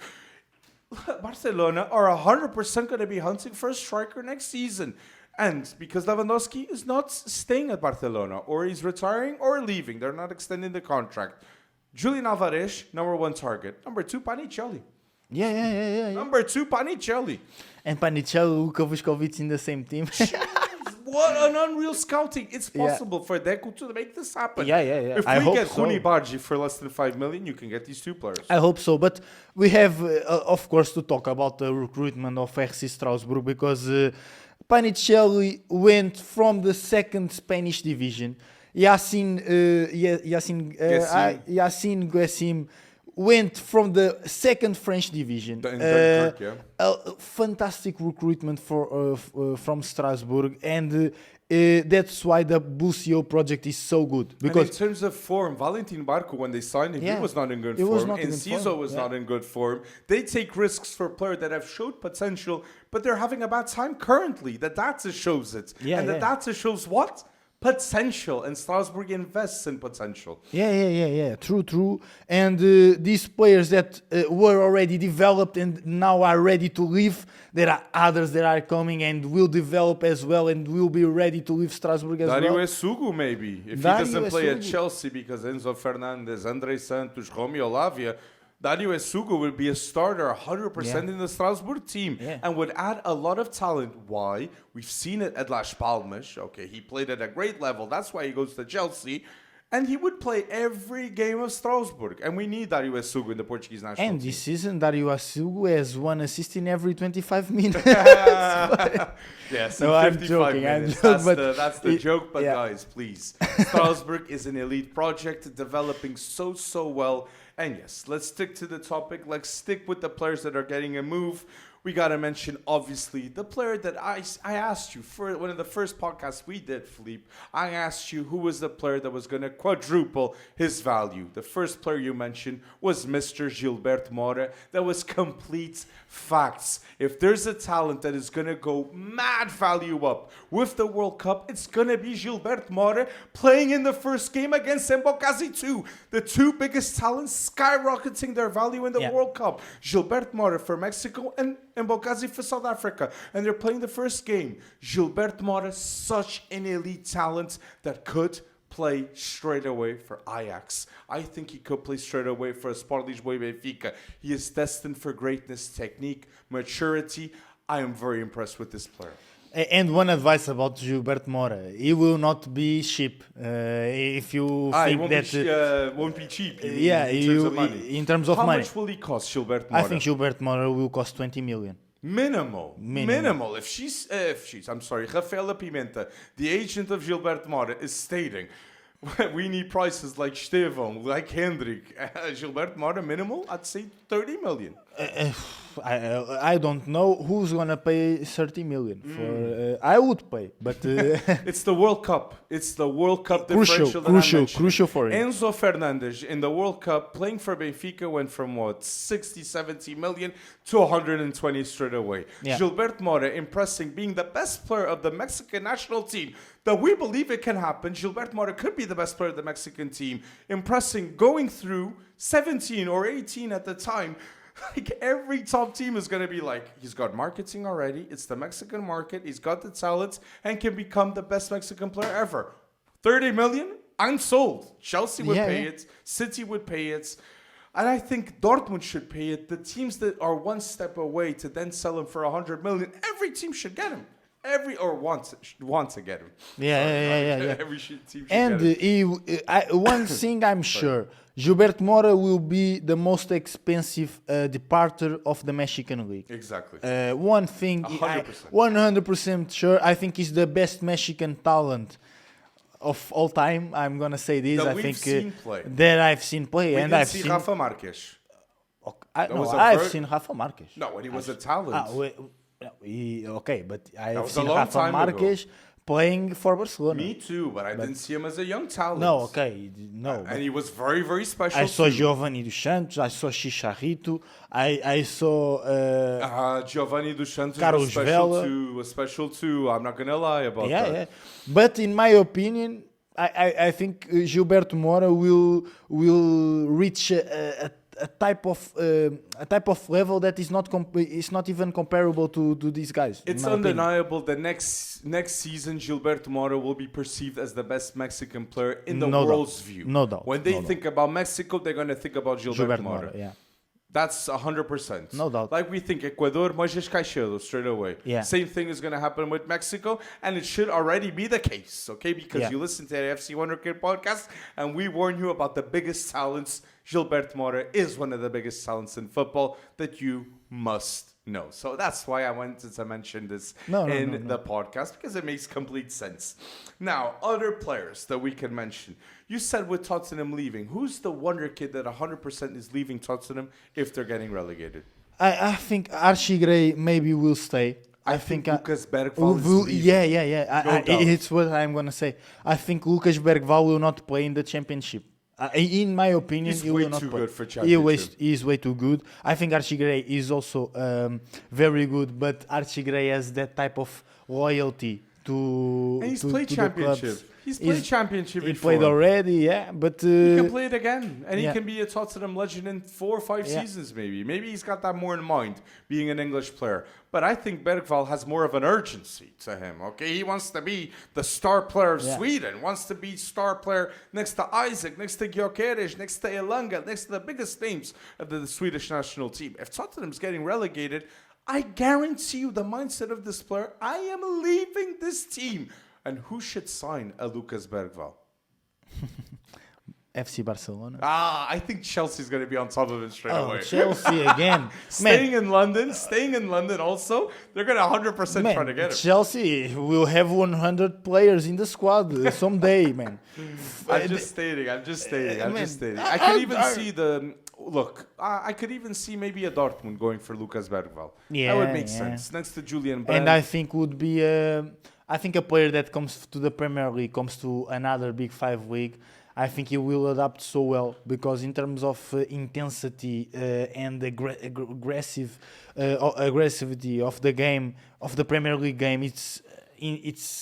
Speaker 2: Barcelona are 100% going to be hunting for a striker next season. And because Lewandowski is not staying at Barcelona, or he's retiring or leaving, they're not extending the contract. Julian Alvarez, number 1 target. Number 2, Panichelli.
Speaker 1: Yeah.
Speaker 2: Number 2, Panichelli.
Speaker 1: And Panichelli, Luka Vušković in the same team.
Speaker 2: Jeez, what an unreal scouting. It's possible for Deco to make this happen.
Speaker 1: Yeah.
Speaker 2: If we get Rooney Bargi for less than 5 million, you can get these 2 players.
Speaker 1: I hope so. But we have, of course, to talk about the recruitment of FC Strasbourg, because Panichelli went from the 2nd Spanish division. Yassin Gessim went from the 2nd French division. A fantastic recruitment from Strasbourg, and that's why the Bucio project is so good. Because
Speaker 2: and in terms of form, Valentin Barcu, when they signed him, he was not in good form. And Ciso was not in good form. They take risks for players that have showed potential, but they're having a bad time currently. The data shows it. And the data shows what? Potential, and Strasbourg invests in potential.
Speaker 1: True. And these players that were already developed and now are ready to leave, there are others that are coming and will develop as well and will be ready to leave Strasbourg as
Speaker 2: Dario
Speaker 1: well.
Speaker 2: Esugu, maybe, if he doesn't play at Chelsea, because Enzo Fernandez, Andre Santos, Romeo Lavia, Dario Esugu will be a starter 100% in the Strasbourg team and would add a lot of talent. Why? We've seen it at Las Palmas. Okay, he played at a great level. That's why he goes to Chelsea. And he would play every game of Strasbourg. And we need Dario Esugu in the Portuguese national team.
Speaker 1: And this season, Dario Esugu has 1 assist in every 25 minutes.
Speaker 2: Yes,
Speaker 1: no, I'm joking.
Speaker 2: Minutes. That's the joke, but guys, please. Strasbourg is an elite project, developing so well. And yes, let's stick to the topic. Let's stick with the players that are getting a move. we got to mention, obviously, the player that I asked you for one of the first podcasts we did, Philippe. I asked you who was the player that was going to quadruple his value. The first player you mentioned was Mr. Gilberto Moura. That was complete facts. If there's a talent that is going to go mad value up with the World Cup, it's going to be Gilberto Moura playing in the first game against Embocasi 2. The two biggest talents skyrocketing their value in the World Cup. Gilberto Moura for Mexico and Embocasi for South Africa. And they're playing the first game. Gilberto Moura, such an elite talent that could play straight away for Ajax. I think he could play straight away for Sporting Benfica. He is destined for greatness, technique, maturity. I am very impressed with this player.
Speaker 1: And one advice about Gilberto Moura: he will not be cheap. If you think that
Speaker 2: won't be cheap.
Speaker 1: In terms of money.
Speaker 2: How much will he cost, Gilberto Moura?
Speaker 1: I think Gilberto Moura will cost 20 million.
Speaker 2: Minimal. If she's, I'm sorry, Rafaela Pimenta, the agent of Gilberto Moura, is stating, we need prices like Estevão, like Hendrik. Gilberto Moura, minimal, I'd say 30 million.
Speaker 1: I don't know who's gonna pay 30 million for. I would pay, but
Speaker 2: it's the World Cup. It's the World Cup
Speaker 1: crucial for him.
Speaker 2: Enzo Fernandes in the World Cup playing for Benfica went from 60, 70 million to 120 straight away. Yeah. Gilberto Moura impressing, being the best player of the Mexican national team. That we believe it can happen. Gilberto Moura could be the best player of the Mexican team, impressing, going through 17 or 18 at the time. Like every top team is going to be like, he's got marketing already. It's the Mexican market. He's got the talent and can become the best Mexican player ever. 30 million? I'm sold. Chelsea would pay it. City would pay it. And I think Dortmund should pay it. The teams that are one step away to then sell him for 100 million, every team should get him. Want to get him. Every team should get him.
Speaker 1: One thing I'm sure, Gilberto Moura will be the most expensive departure of the Mexican League.
Speaker 2: Exactly.
Speaker 1: One thing, 100% sure, I think he's the best Mexican talent of all time. I'm gonna say this. That I've seen play.
Speaker 2: And I've seen Rafa Marquez.
Speaker 1: I've seen Rafa Marquez.
Speaker 2: No, when he was a talent.
Speaker 1: But I've seen Rafa Marquez playing for Barcelona.
Speaker 2: Me too, but I didn't see him as a young talent.
Speaker 1: No.
Speaker 2: And he was very, very special.
Speaker 1: I saw Giovanni dos Santos. I saw Chicharito. I saw
Speaker 2: Giovanni dos Santos was special too. I'm not gonna lie about that. Yeah.
Speaker 1: But in my opinion, I think Gilberto Moura will reach a type of level that is not even comparable to these guys.
Speaker 2: It's undeniable that next season Gilberto Moura will be perceived as the best Mexican player in the world's view.
Speaker 1: No doubt.
Speaker 2: When they think about Mexico, they're going to think about Gilberto Moura.
Speaker 1: Yeah.
Speaker 2: That's 100%.
Speaker 1: No doubt.
Speaker 2: Like we think Ecuador, Moises Caicedo straight away.
Speaker 1: Yeah.
Speaker 2: Same thing is going to happen with Mexico, and it should already be the case, okay? Because you listen to the FC Wonderkid podcast, and we warn you about the biggest talents. Gilberto Moura is one of the biggest talents in football that you must know. So that's why I wanted to mention this in the podcast, because it makes complete sense. Now, other players that we can mention. You said with Tottenham leaving, who's the wonder kid that 100% is leaving Tottenham if they're getting relegated?
Speaker 1: I think Archie Gray maybe will stay.
Speaker 2: I think Lucas Bergvall is leaving.
Speaker 1: Yeah. It's what I'm going to say. I think Lucas Bergvall will not play in the championship. In my opinion,
Speaker 2: he will not play. He's way too good for championship.
Speaker 1: He's way too good. I think Archie Gray is also very good, but Archie Gray has that type of loyalty to.
Speaker 2: And he's played championship. He's played championship before.
Speaker 1: He played already, but
Speaker 2: he can play it again, and he can be a Tottenham legend in 4 or 5 seasons, maybe. Maybe he's got that more in mind, being an English player. But I think Bergvall has more of an urgency to him. Okay, he wants to be the star player of Sweden, wants to be star player next to Isaac, next to Gyökeres, next to Elanga, next to the biggest names of the Swedish national team. If Tottenham's getting relegated, I guarantee you the mindset of this player, I am leaving this team. And who should sign a Lucas Bergvall?
Speaker 1: FC Barcelona.
Speaker 2: I think Chelsea's going to be on top of it straight away.
Speaker 1: Chelsea again.
Speaker 2: Staying in London also. They're going to 100% try to get him.
Speaker 1: Chelsea will have 100 players in the squad someday, man.
Speaker 2: I'm just stating. I could even see I could even see maybe a Dortmund going for Lucas Bergvall.
Speaker 1: Yeah,
Speaker 2: that would make sense. Next to Julian Brand.
Speaker 1: And I think would be I think a player that comes to the Premier League, comes to another Big 5 league, I think he will adapt so well, because in terms of intensity and aggressivity of the game, of the Premier League game, it's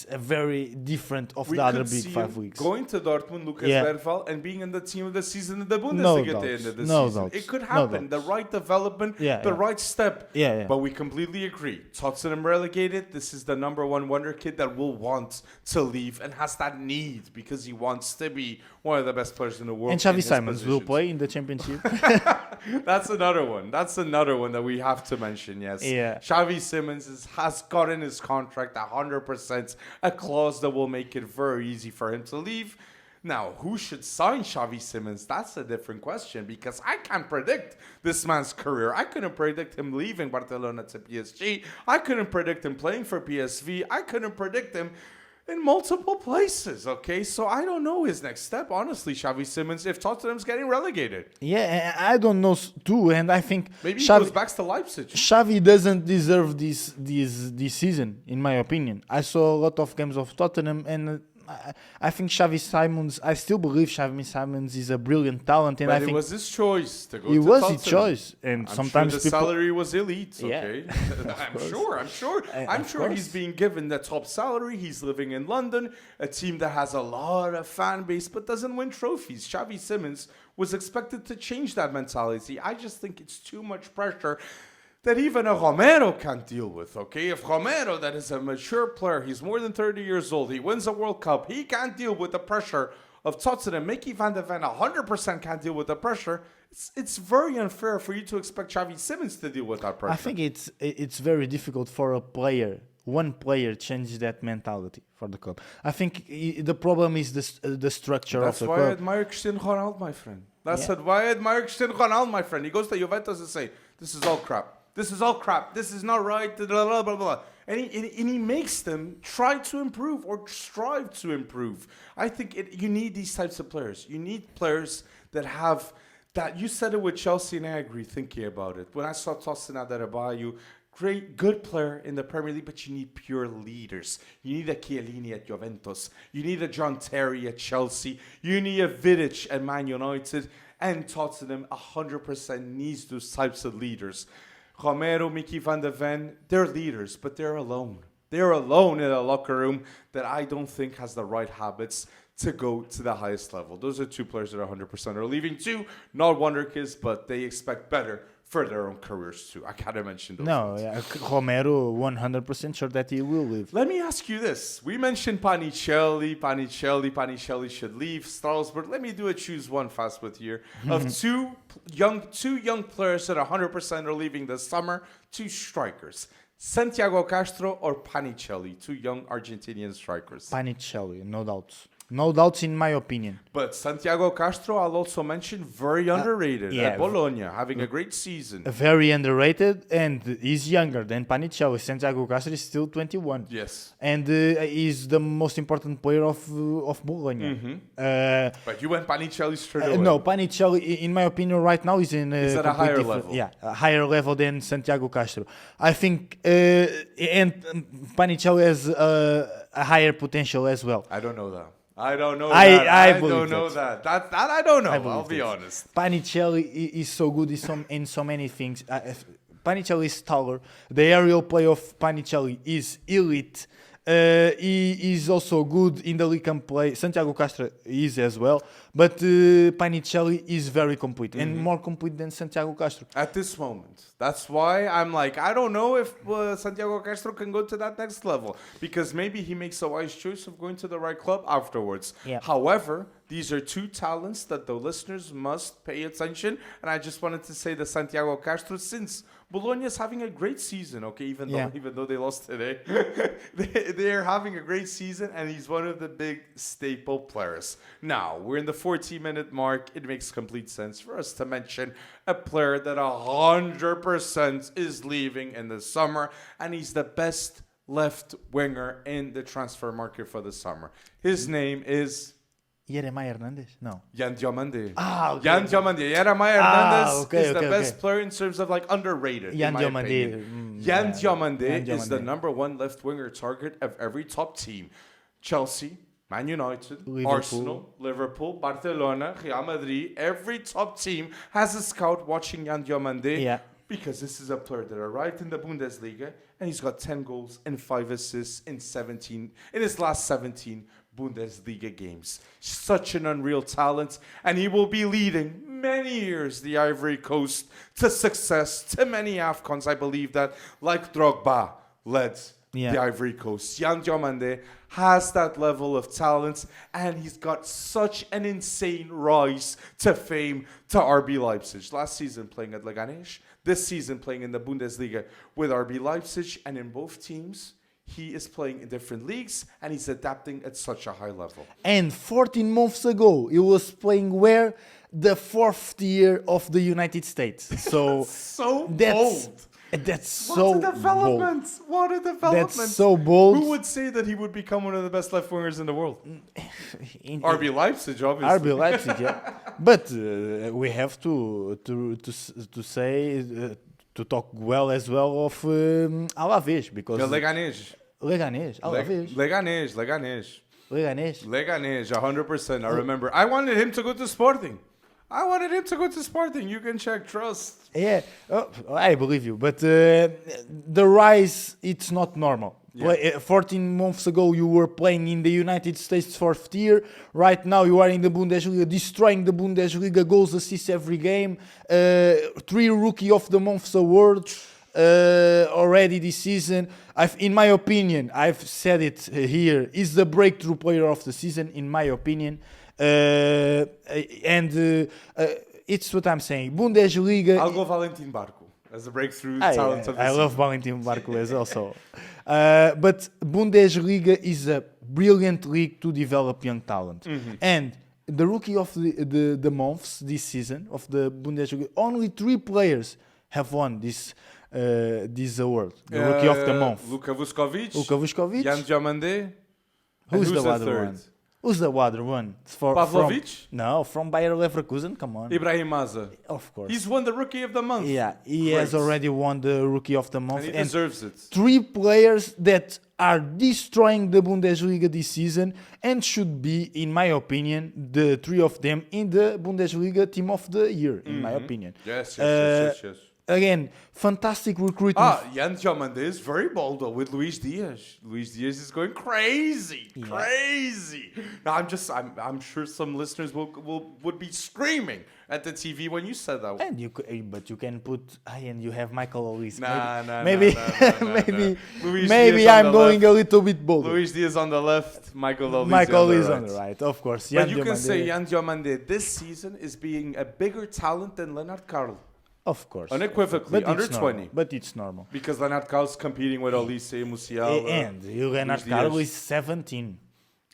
Speaker 1: a very different of the other Big 5 leagues.
Speaker 2: Going to Dortmund, Lucas Bergvall, and being in the team of the season in the Bundesliga at the end of the season. It could happen. The right development, right step. But we completely agree. Tottenham relegated. This is the number one Wonderkid that will want to leave and has that need, because he wants to be one of the best players in the world.
Speaker 1: And Xavi Simons will play in the Championship.
Speaker 2: That's another one. That's another one that we have to mention, yes.
Speaker 1: Yeah.
Speaker 2: Xavi Simons has got in his contract 100% a clause that will make it very easy for him to leave. Now, who should sign Xavi Simons? That's a different question, because I can't predict this man's career. I couldn't predict him leaving Barcelona to PSG. I couldn't predict him playing for PSV. I couldn't predict him in multiple places, okay? So I don't know his next step, honestly, Xavi Simons, if Tottenham's getting relegated.
Speaker 1: Yeah, I don't know too, and I think
Speaker 2: maybe he goes back to Leipzig.
Speaker 1: Xavi doesn't deserve this season, in my opinion. I saw a lot of games of Tottenham, and I think Xavi Simons, I still believe Xavi Simons is a brilliant talent, and
Speaker 2: but
Speaker 1: I think
Speaker 2: it was his choice to go to
Speaker 1: Tottenham. It was
Speaker 2: Tottenham.
Speaker 1: his choice, and
Speaker 2: I'm
Speaker 1: sometimes
Speaker 2: sure the salary was elite.
Speaker 1: Yeah.
Speaker 2: Okay, I'm sure he's being given the top salary. He's living in London, a team that has a lot of fan base but doesn't win trophies. Xavi Simons was expected to change that mentality. I just think it's too much pressure that even a Romero can't deal with, okay? If Romero, that is a mature player, he's more than 30 years old, he wins a World Cup, he can't deal with the pressure of Tottenham. Mickey van de Ven 100% can't deal with the pressure. It's very unfair for you to expect Xavi Simons to deal with that pressure.
Speaker 1: I think it's very difficult for one player change that mentality for the club. I think the problem is the structure of the club.
Speaker 2: That's why I admire Cristiano Ronaldo, my friend. Why I admire Cristiano Ronaldo, my friend. He goes to Juventus and say, this is all crap. This is all crap. This is not right. Blah, blah, blah, blah. And he makes them try to improve or strive to improve. I think you need these types of players. You need players that have that. You said it with Chelsea, and I agree thinking about it. When I saw Tosin Adarabioyo, great, good player in the Premier League, but you need pure leaders. You need a Chiellini at Juventus. You need a John Terry at Chelsea. You need a Vidic at Man United. And Tottenham 100% needs those types of leaders. Romero, Mickey van de Ven, they're leaders, but they're alone. They're alone in a locker room that I don't think has the right habits to go to the highest level. Those are two players that 100% are leaving too. Not Wonderkids, but they expect better for their own careers too. I can't mention those.
Speaker 1: No, Romero 100% sure that he will leave.
Speaker 2: Let me ask you this. We mentioned Panichelli. Panichelli should leave. Strasbourg. Let me do a choose one fast with here. Of two young players that 100% are leaving this summer, two strikers. Santiago Castro or Panichelli, two young Argentinian strikers.
Speaker 1: Panichelli, no doubts. No doubts in my opinion.
Speaker 2: But Santiago Castro, I'll also mention, very underrated at Bologna, having a great season.
Speaker 1: Very underrated, and he's younger than Panichelli. Santiago Castro is still 21.
Speaker 2: Yes.
Speaker 1: And he's the most important player of Bologna.
Speaker 2: Mm-hmm. But you went Panichelli straight away.
Speaker 1: No, Panichelli, in my opinion, right now is in
Speaker 2: at a higher level.
Speaker 1: Yeah, a higher level than Santiago Castro. I think, and Panichelli has a higher potential as well.
Speaker 2: I don't know that. I don't know that. I don't know that. That I don't know. I'll be honest.
Speaker 1: Panichelli is so good in so many things. Panichelli is taller. The aerial play of Panichelli is elite. He is also good in the league can play. Santiago Castro is as well. But Panichelli is very complete and more complete than Santiago Castro.
Speaker 2: At this moment. That's why I'm like, I don't know if Santiago Castro can go to that next level. Because maybe he makes a wise choice of going to the right club afterwards.
Speaker 1: Yeah.
Speaker 2: However, these are two talents that the listeners must pay attention. And I just wanted to say that Santiago Castro, since Bologna is having a great season, okay, even though they lost today. They're having a great season, and he's one of the big staple players. Now, we're in the 40-minute mark. It makes complete sense for us to mention a player that 100% is leaving in the summer, and he's the best left winger in the transfer market for the summer. His name is...
Speaker 1: Jeremiah Hernandez? No.
Speaker 2: Jan Diomande.
Speaker 1: Okay.
Speaker 2: Jan Diomande. Jeremiah Hernandez is the best player in terms of like underrated.
Speaker 1: Jan Diomande.
Speaker 2: Jan Diomande is the number one left winger target of every top team. Chelsea, Man United, Arsenal, Liverpool, Barcelona, Real Madrid. Every top team has a scout watching Jan Diomande.
Speaker 1: Yeah.
Speaker 2: Because this is a player that arrived in the Bundesliga and he's got 10 goals and 5 assists in his last 17 Bundesliga games. Such an unreal talent, and he will be leading many years the Ivory Coast to success, to many AFCONs. I believe that, like Drogba led the Ivory Coast. Jan Diomande has that level of talent, and he's got such an insane rise to fame to RB Leipzig. Last season playing at Leganés, this season playing in the Bundesliga with RB Leipzig, and in both teams, he is playing in different leagues, and he's adapting at such a high level.
Speaker 1: And 14 months ago, he was playing where? The 4th tier of the United States. So
Speaker 2: Bold.
Speaker 1: That's so
Speaker 2: What a development!
Speaker 1: Bold.
Speaker 2: What a development!
Speaker 1: That's so bold.
Speaker 2: Who would say that he would become one of the best left wingers in the world? RB Leipzig, obviously.
Speaker 1: RB Leipzig, yeah. But we have to say... to talk well as well of Alavés, because...
Speaker 2: Leganés,
Speaker 1: Alavés.
Speaker 2: Leganés, 100%. I remember. I wanted him to go to Sporting. You can check, trust.
Speaker 1: Yeah, I believe you. But the rise, it's not normal. Yeah. 14 months ago, you were playing in the United States 4th tier. Right now, you are in the Bundesliga, destroying the Bundesliga, goals, assists every game. 3 Rookie of the Month awards already this season. In my opinion, I've said it here, is the breakthrough player of the season, in my opinion. It's what I'm saying. Bundesliga...
Speaker 2: I'll go Valentin Barco as a breakthrough talent of the season.
Speaker 1: I love Valentin Barco as also. But Bundesliga is a brilliant league to develop young talent. Mm-hmm. And the rookie of the months this season of the Bundesliga, only 3 players have won this award. The rookie of the month.
Speaker 2: Luka Vušković. Jan Diomande.
Speaker 1: Who's the other one? Who's the other one?
Speaker 2: Pavlovic?
Speaker 1: No, from Bayer Leverkusen. Come on.
Speaker 2: Ibrahim Maza.
Speaker 1: Of course.
Speaker 2: He's won the Rookie of the Month.
Speaker 1: Yeah, he has already won the Rookie of the Month.
Speaker 2: And he deserves it.
Speaker 1: 3 players that are destroying the Bundesliga this season and should be, in my opinion, the 3 of them in the Bundesliga Team of the Year, in my opinion.
Speaker 2: Yes.
Speaker 1: Again, fantastic recruitment.
Speaker 2: Jan Diomande is very bold though with Luis Diaz. Luis Diaz is going crazy. Now I'm sure some listeners would be screaming at the TV when you said that.
Speaker 1: And but you can put and you have Michael Olise. Maybe I'm going a little bit bold.
Speaker 2: Luis Diaz on the left, Michael Olise
Speaker 1: on the right, of course.
Speaker 2: But you can say Jan Diomande this season is being a bigger talent than Lennart Karl.
Speaker 1: Of course.
Speaker 2: Unequivocally, under 20.
Speaker 1: But it's normal.
Speaker 2: Because Lennart Karl's competing with Olise, Musiala.
Speaker 1: And Lennart Karl is 17.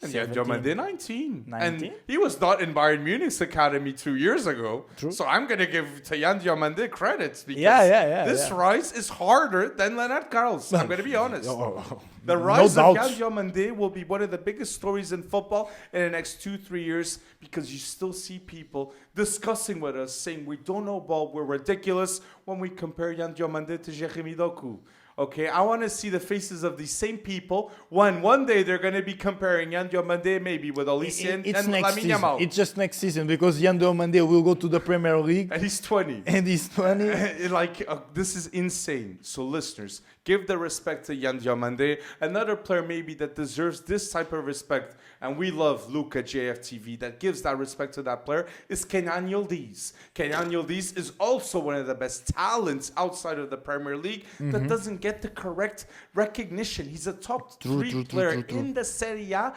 Speaker 2: And Diomande 19. And he was not in Bayern Munich's academy 2 years ago.
Speaker 1: True.
Speaker 2: So I'm going to give to Jan Diomande credits because this rise is harder than Lennart Karl's. I'm going to be honest. The rise of Jan Diomande will be one of the biggest stories in football in the next 2-3 years because you still see people discussing with us saying we don't know ball, we're ridiculous when we compare Jan Diomande to Jeremy Doku. Okay, I want to see the faces of these same people when one day they're going to be comparing Jan Diomande maybe with Olise and Lamine Yamal.
Speaker 1: It's just next season because Jan Diomande will go to the Premier League.
Speaker 2: And he's 20. This is insane. So listeners, give the respect to Jan Diomande. Another player maybe that deserves this type of respect, and we love Luka JFTV, that gives that respect to that player, is Kenan Yildiz. Kenan Yildiz is also one of the best talents outside of the Premier League that doesn't get the correct recognition. He's a top 3 player in the Serie A.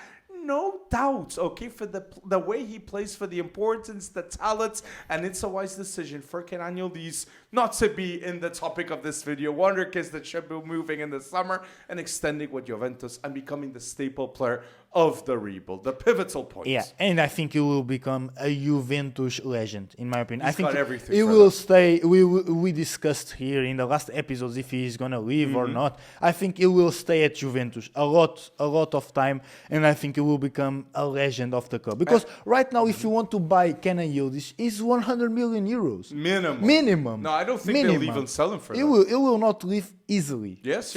Speaker 2: no doubt, okay, for the way he plays, for the importance, the talent, and it's a wise decision for Panichelli not to be in the topic of this video. Wonderkids that should be moving in the summer and extending with Juventus and becoming the staple player of the rebuild, the pivotal point.
Speaker 1: Yeah, and I think he will become a Juventus legend, in my opinion.
Speaker 2: He's
Speaker 1: I think
Speaker 2: got everything
Speaker 1: he
Speaker 2: for
Speaker 1: will
Speaker 2: that.
Speaker 1: stay. We discussed here in the last episodes if he is gonna leave or not. I think he will stay at Juventus a lot of time, and I think he will become a legend of the club. Because right now, if you want to buy Panichelli, it's 100 million euros minimum.
Speaker 2: No, I don't think they'll even sell him for that.
Speaker 1: He will not leave easily.
Speaker 2: Yes.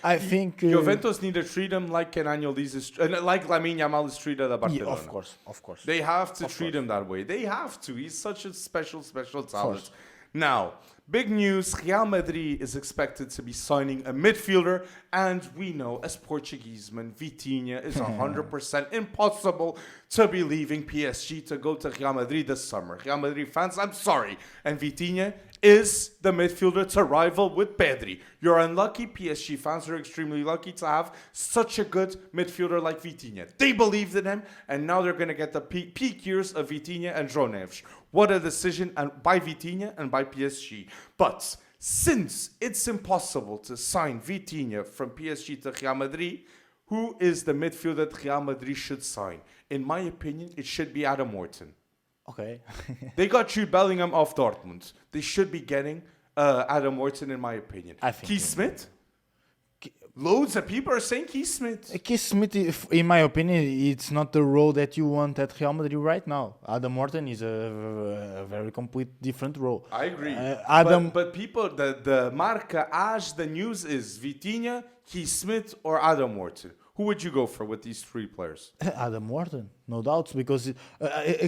Speaker 1: I think
Speaker 2: Juventus need to treat him like Panichelli is, like Lamine Yamal is treated at Barcelona.
Speaker 1: Yeah, of course.
Speaker 2: They have to treat him that way. They have to. He's such a special talent. Now, big news. Real Madrid is expected to be signing a midfielder. And we know, as Portuguese man, Vitinha is 100% impossible to be leaving PSG to go to Real Madrid this summer. Real Madrid fans, I'm sorry. And Vitinha is the midfielder to rival with Pedri. You're unlucky. PSG fans are extremely lucky to have such a good midfielder like Vitinha. They believed in him, and now they're going to get the peak years of Vitinha and João Neves. What a decision by Vitinha and by PSG. But since it's impossible to sign Vitinha from PSG to Real Madrid, who is the midfielder that Real Madrid should sign? In my opinion, it should be Adam Morton.
Speaker 1: Okay.
Speaker 2: They got Jude Bellingham off Dortmund. They should be getting Adam Morton, in my opinion.
Speaker 1: I think
Speaker 2: Keith Smith? Loads of people are saying Keith Smith.
Speaker 1: Keith Smith, in my opinion, it's not the role that you want at Real Madrid right now. Adam Morton is a very complete different role.
Speaker 2: I agree. But people, the marca, as the news is Vitinha, Keith Smith, or Adam Morton. Who would you go for with these three players?
Speaker 1: Adam Morton, no doubts, because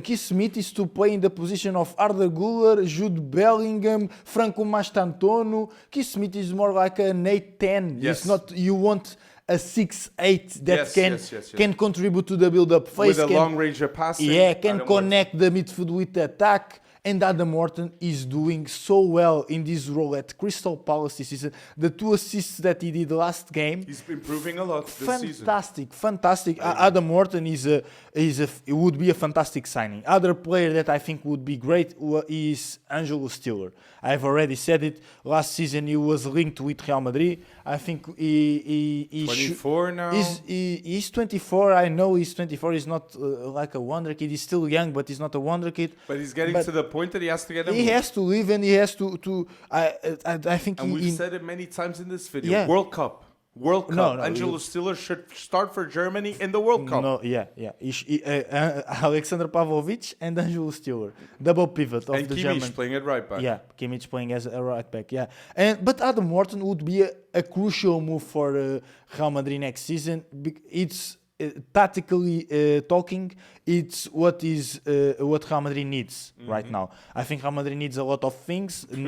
Speaker 1: Keith Smith is to play in the position of Arda Güler, Jude Bellingham, Franco Mastantuono. Keith Smith is more like an 8-10.
Speaker 2: Yes.
Speaker 1: It's not, you want a 6-8 that
Speaker 2: Yes.
Speaker 1: can contribute to the build-up phase.
Speaker 2: With a long range of passing.
Speaker 1: Yeah, can
Speaker 2: Adam
Speaker 1: connect the midfield with the attack. And Adam Morton is doing so well in this role at Crystal Palace this season. The 2 assists that he did last game.
Speaker 2: He's improving a lot this season.
Speaker 1: Fantastic. Adam Morton would be a fantastic signing. Other player that I think would be great is Angelo Stiller. I've already said it. Last season he was linked with Real Madrid. I think he
Speaker 2: 24 now.
Speaker 1: He's 24. I know he's 24. He's not like a wonder kid. He's still young, but he's not a wonder kid.
Speaker 2: But he's getting to the point that he has to get.
Speaker 1: He has to leave, and he has to. I think.
Speaker 2: And we've said it many times in this video.
Speaker 1: Yeah.
Speaker 2: World Cup.
Speaker 1: No,
Speaker 2: Angelo Stiller should start for Germany in the World Cup.
Speaker 1: No, yeah. Alexander Pavlovic and Angelo Stiller, double pivot of
Speaker 2: and
Speaker 1: the
Speaker 2: Kimmich
Speaker 1: German.
Speaker 2: playing at right back.
Speaker 1: Yeah, Kimmich playing as a right back. Yeah, but Adam Morton would be a crucial move for Real Madrid next season. It's tactically talking, it's what Real Madrid needs right now. I think Real Madrid needs a lot of things.
Speaker 2: They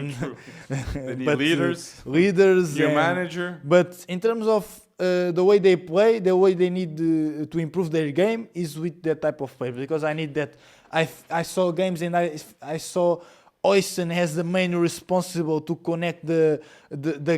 Speaker 2: need
Speaker 1: but,
Speaker 2: leaders, your manager.
Speaker 1: But in terms of the way they play, the way they need to improve their game is with that type of play. Because I need that. I saw games and I saw Oysen has the main responsible to connect the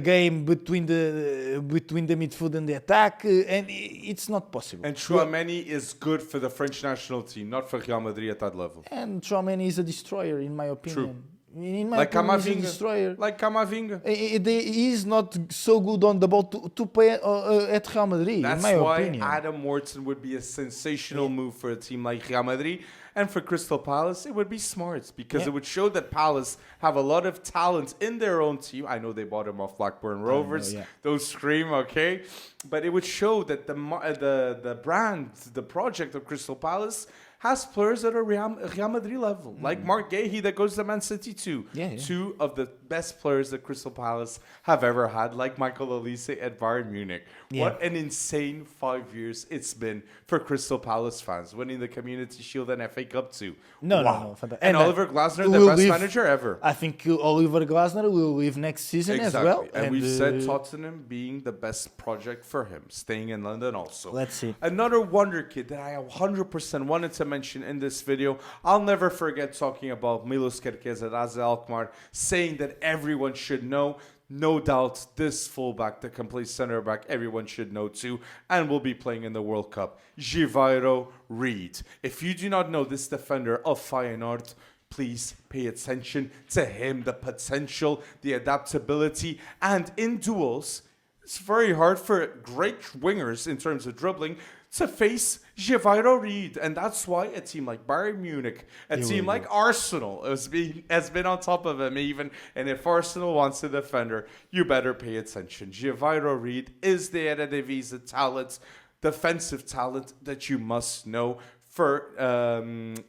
Speaker 1: game between the midfield and the attack, and it's not possible.
Speaker 2: And Tchouaméni is good for the French national team, not for Real Madrid at that level.
Speaker 1: And Tchouaméni is a destroyer, in my opinion.
Speaker 2: True.
Speaker 1: In my opinion, he's a destroyer.
Speaker 2: Like Camavinga.
Speaker 1: He is not so good on the ball to play at Real Madrid,
Speaker 2: That's
Speaker 1: in my
Speaker 2: why
Speaker 1: opinion.
Speaker 2: Adam Morton would be a sensational move for a team like Real Madrid. And for Crystal Palace, it would be smart because it would show that Palace have a lot of talent in their own team. I know they bought him off Blackburn Rovers. Don't scream, okay? But it would show that the brand, the project of Crystal Palace has players that are Real Madrid level, like Mark Gahey that goes to Man City too. Two of the best players that Crystal Palace have ever had, like Michael Olise at Bayern Munich. What an insane 5 years it's been for Crystal Palace fans, winning the Community Shield and FA Cup too.
Speaker 1: No.
Speaker 2: And Oliver Glasner, the best manager ever.
Speaker 1: I think Oliver Glasner will leave next season as well.
Speaker 2: And we've said Tottenham being the best project for him, staying in London also.
Speaker 1: Let's see.
Speaker 2: Another wonder kid that I 100% wanted to mention in this video. I'll never forget talking about Milos Kerkez at AZ Alkmaar, saying that everyone should know no doubt this fullback that can play center back, everyone should know too, and will be playing in the World Cup, Giviro Reed. If you do not know this defender of Feyenoord, please pay attention to him, the potential, the adaptability, and in duels, it's very hard for great wingers in terms of dribbling to face Giviro Reed. And that's why a team like Bayern Munich, a team like Arsenal has been on top of him even. And if Arsenal wants a defender, you better pay attention. Giviro Reed is the Eredivisie talent, defensive talent that you must know for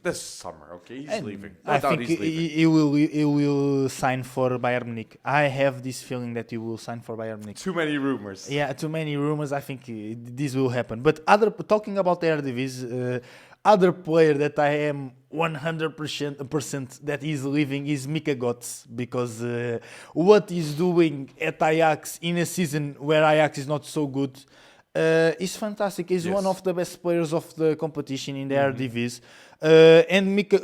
Speaker 2: this summer. Okay, he's leaving.
Speaker 1: I think he will sign for Bayern Munich. I have this feeling that he will sign for Bayern Munich.
Speaker 2: Too many rumors.
Speaker 1: Yeah, too many rumors. I think this will happen. But talking about the Eredivisie, other player that I am 100% that is leaving is Mika Götze, because what he's doing at Ajax in a season where Ajax is not so good, is fantastic. He's one of the best players of the competition in the Eredivisie. And Mika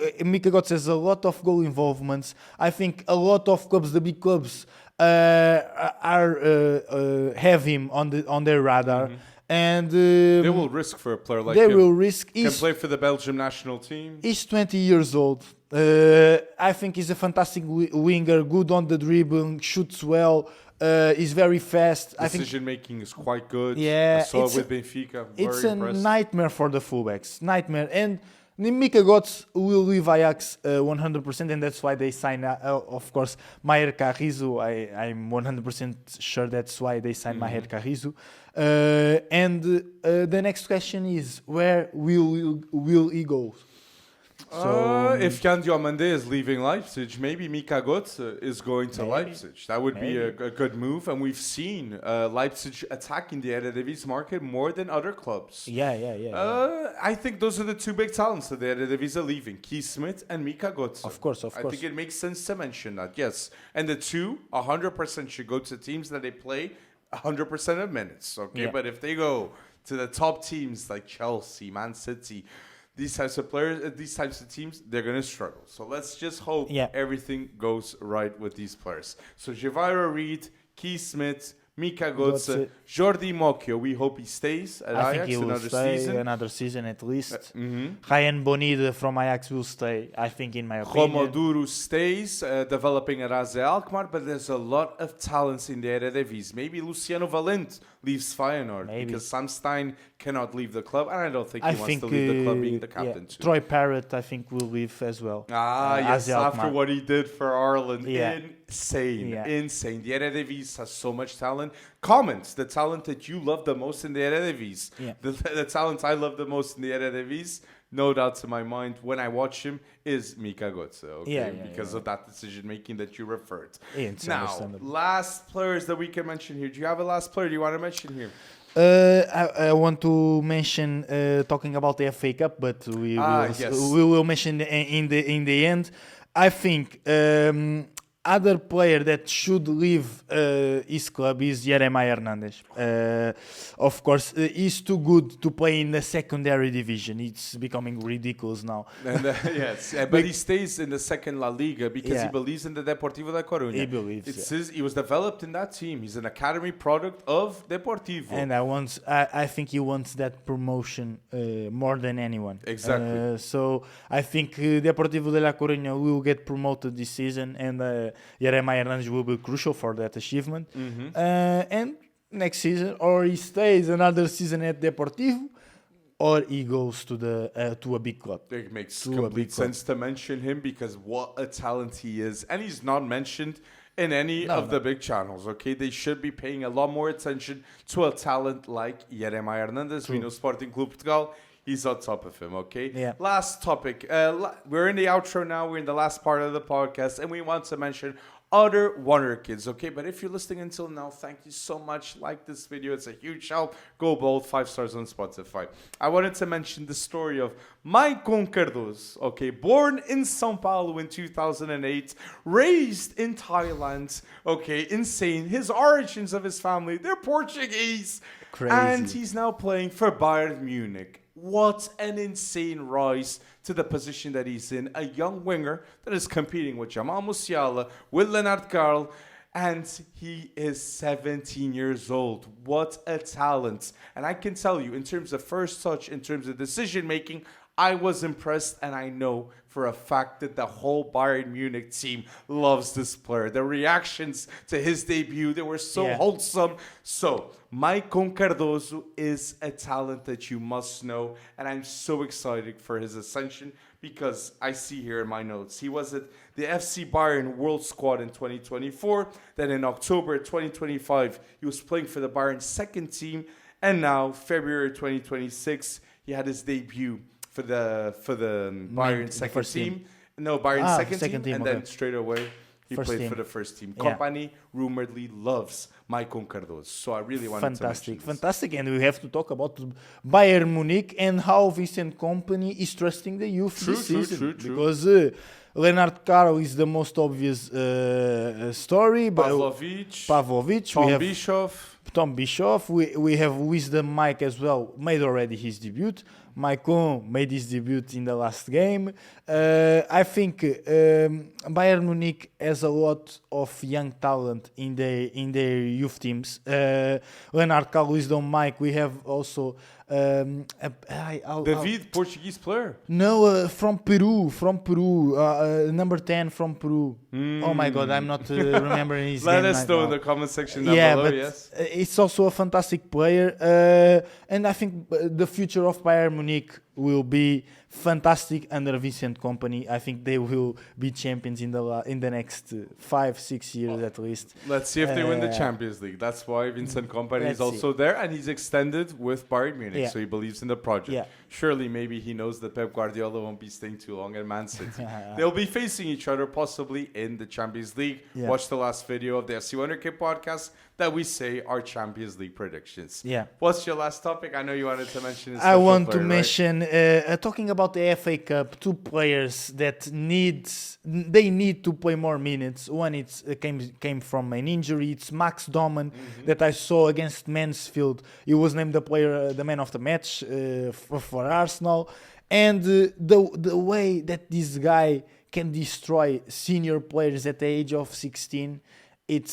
Speaker 1: Götze has a lot of goal involvements. I think a lot of clubs, the big clubs, have him on their radar. And
Speaker 2: they will risk for a player like him.
Speaker 1: They will risk.
Speaker 2: Can play for the Belgian national team.
Speaker 1: He's 20 years old. I think he's a fantastic winger, good on the dribble, shoots well. He's very fast.
Speaker 2: Decision making is quite good.
Speaker 1: Yeah,
Speaker 2: I saw it with Benfica.
Speaker 1: It's
Speaker 2: very
Speaker 1: a
Speaker 2: impressed.
Speaker 1: nightmare for the fullbacks. Nightmare. And Mika Götze will leave Ajax 100%, and that's why they sign, of course, Maher Carrizo. I'm 100% sure that's why they signed Maher Carrizo. And the next question is, where will he go?
Speaker 2: If Jan Diomande is leaving Leipzig, maybe Mika Götze is going to Leipzig. That would be a good move. And we've seen Leipzig attacking the Eredivisie market more than other clubs.
Speaker 1: Yeah.
Speaker 2: I think those are the two big talents that the Eredivisie are leaving, Keith Smith and Mika Götze.
Speaker 1: Of course.
Speaker 2: I think it makes sense to mention that, yes. And the two, 100% should go to teams that they play 100% of minutes, okay?
Speaker 1: Yeah.
Speaker 2: But if they go to the top teams like Chelsea, Man City, these types of players, these types of teams, they're going to struggle. So let's just hope everything goes right with these players. So Giviro Reed, Keith Smith, Mika Götze, Jordi Mocchio, we hope he stays at Ajax.
Speaker 1: I think he will stay another season at least. Ryan Bonida from Ajax will stay, I think, in my opinion.
Speaker 2: Romoduro stays, developing at AZ Alkmaar, but there's a lot of talents in the Eredivisie. Maybe Luciano Valente leaves Feyenoord because Sam Stein cannot leave the club, and I don't think he wants to leave the club being the captain too.
Speaker 1: Troy Parrott, I think, will leave as well.
Speaker 2: Yes, after what he did for Ireland. Insane. The Eredivisie has so much talent. Comment the talent that you love the most in the Eredivisie. The talent I love the most in the Eredivisie, no doubt to my mind, when I watch him, is Mika Götze, because of that decision making that you referred. Now, last players that we can mention here. Do you have a last player you want to mention here?
Speaker 1: I want to mention talking about the FA Cup, but we will mention in the end. I think other player that should leave his club is Jeremiah Hernandez. Of course, he's too good to play in the secondary division. It's becoming ridiculous now.
Speaker 2: But he stays in the second La Liga because he believes in the Deportivo da Coruña.
Speaker 1: He believes.
Speaker 2: He was developed in that team. He's an academy product of Deportivo.
Speaker 1: And I think he wants that promotion more than anyone.
Speaker 2: Exactly.
Speaker 1: So I think Deportivo de la Coruña will get promoted this season, and Jeremiah Hernandez will be crucial for that achievement. And next season, or he stays another season at Deportivo, or he goes to a big club.
Speaker 2: It makes complete sense to mention him because what a talent he is. And he's not mentioned in any of the big channels, okay? They should be paying a lot more attention to a talent like Jeremiah Hernandez. We know Sporting Clube Portugal. He's on top of him, okay?
Speaker 1: Yeah.
Speaker 2: Last topic. We're in the outro now. We're in the last part of the podcast. And we want to mention other Wonderkids, okay? But if you're listening until now, thank you so much. Like this video. It's a huge help. Go bold. 5 stars on Spotify. I wanted to mention the story of Maicon Cardoso, okay? Born in São Paulo in 2008. Raised in Thailand, okay? Insane. His origins of his family, they're Portuguese.
Speaker 1: Crazy.
Speaker 2: And he's now playing for Bayern Munich. What an insane rise to the position that he's in. A young winger that is competing with Jamal Musiala, with Lennart Carl, And he is 17 years old. What a talent. And I can tell you, in terms of first touch, in terms of decision making, I was impressed, and I know for a fact that the whole Bayern Munich team loves this player. The reactions to his debut, they were so wholesome. So, Maicon Cardoso is a talent that you must know, and I'm so excited for his ascension because I see here in my notes, he was at the FC Bayern World Squad in 2024. Then in October 2025, he was playing for the Bayern second team, and now February 2026, he had his debut for the Bayern second team. No, Bayern second team, and then straight away he played for the first team. Company rumoredly loves Maicon Cardoso, so I really wanted to mention this.
Speaker 1: Fantastic, and we have to talk about Bayern Munich and how Vincent Company is trusting the youth this season. True. Because Leonard Carl is the most obvious story. Pavlovic, Tom Bischoff. We have Wisdom Mike as well, made already his debut. Maicon made his debut in the last game. I think Bayern Munich has a lot of young talent in their youth teams. Leonard Carl, Wisdom Mike. We have also
Speaker 2: David, Portuguese player.
Speaker 1: No, from Peru, number 10 from Peru. Oh my God, I'm not remembering his name.
Speaker 2: Let us know in the comment section down below.
Speaker 1: But
Speaker 2: yes,
Speaker 1: it's also a fantastic player, and I think the future of Bayern Munich will be fantastic under Vincent Company. I think they will be champions in the next 5-6 years at least.
Speaker 2: Let's see if they win the Champions League. That's why Vincent Company is also there, and he's extended with Bayern Munich, so he believes in the project. Yeah. Surely, maybe he knows that Pep Guardiola won't be staying too long at Man City. They'll be facing each other possibly in the Champions League. Yeah. Watch the last video of the FC Wonderkid podcast that we say our Champions League predictions. Yeah. What's your last topic? I know you wanted to mention.
Speaker 1: I want to mention talking about the FA Cup. Two players that need to play more minutes. One came from an injury. It's Max Doman that I saw against Mansfield. He was named the man of the match for Arsenal, and the way that this guy can destroy senior players at the age of 16. It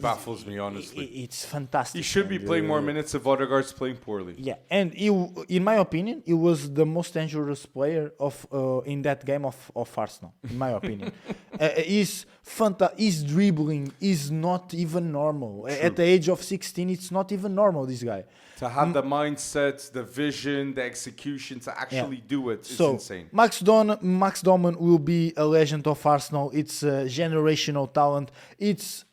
Speaker 2: baffles me, honestly.
Speaker 1: It's fantastic.
Speaker 2: He should be playing more minutes if Odegaard's playing poorly.
Speaker 1: Yeah, and in my opinion, he was the most dangerous player in that game of Arsenal, in my opinion. His dribbling is not even normal. True. At the age of 16, it's not even normal, this guy.
Speaker 2: To have the mindset, the vision, the execution to actually do it, it's insane.
Speaker 1: Max Doman will be a legend of Arsenal. It's a generational talent. It's,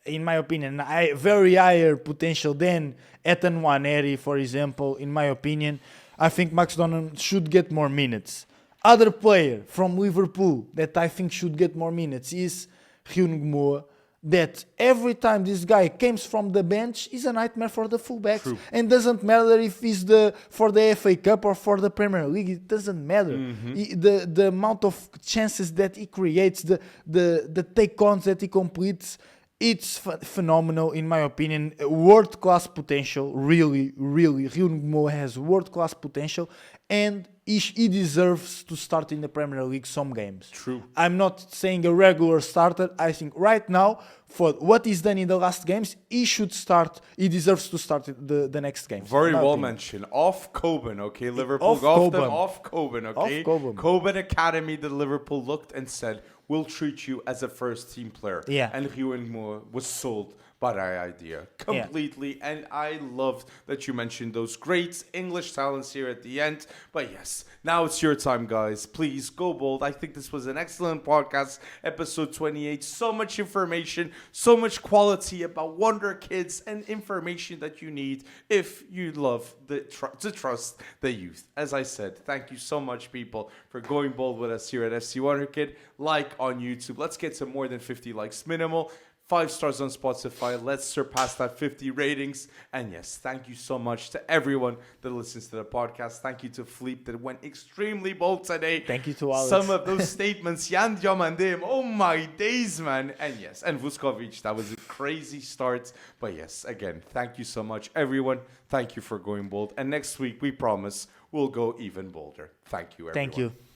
Speaker 1: in my opinion, very higher potential than Ethan Nwaneri, for example. In my opinion, I think Max Doman should get more minutes. Other player from Liverpool that I think should get more minutes is Hyun Moa. That every time this guy comes from the bench is a nightmare for the fullbacks. True. And doesn't matter if he's for the FA Cup or for the Premier League. It doesn't matter. The amount of chances that he creates, the take-ons that he completes, it's phenomenal in my opinion. World-class potential. Really, really. Hyun Moa has world-class potential, and he deserves to start in the Premier League some games.
Speaker 2: True.
Speaker 1: I'm not saying a regular starter. I think right now, for what he's done in the last games, he should start. He deserves to start the next game.
Speaker 2: Very well mentioned. Off Coben, okay? Liverpool got them off Coben, okay? Coben Academy, the Liverpool looked and said, we'll treat you as a first-team player. Yeah. And Hyun Moa was sold by that idea completely. Yeah. And I loved that you mentioned those great English talents here at the end. But yes, now it's your time, guys. Please go bold. I think this was an excellent podcast, episode 28. So much information, so much quality about Wonderkids, and information that you need if you love to trust the youth. As I said, thank you so much, people, for going bold with us here at FC Wonderkid. Like on YouTube. Let's get to more than 50 likes minimal. 5 stars on Spotify. Let's surpass that 50 ratings. And yes, thank you so much to everyone that listens to the podcast. Thank you to Fleep that went extremely bold today.
Speaker 1: Thank you to Alex.
Speaker 2: Some of those statements, Jan Diamandem, oh my days, man. And yes, and Vušković, that was a crazy start. But yes, again, thank you so much, everyone. Thank you for going bold. And next week, we promise, we'll go even bolder. Thank you, everyone.
Speaker 1: Thank you.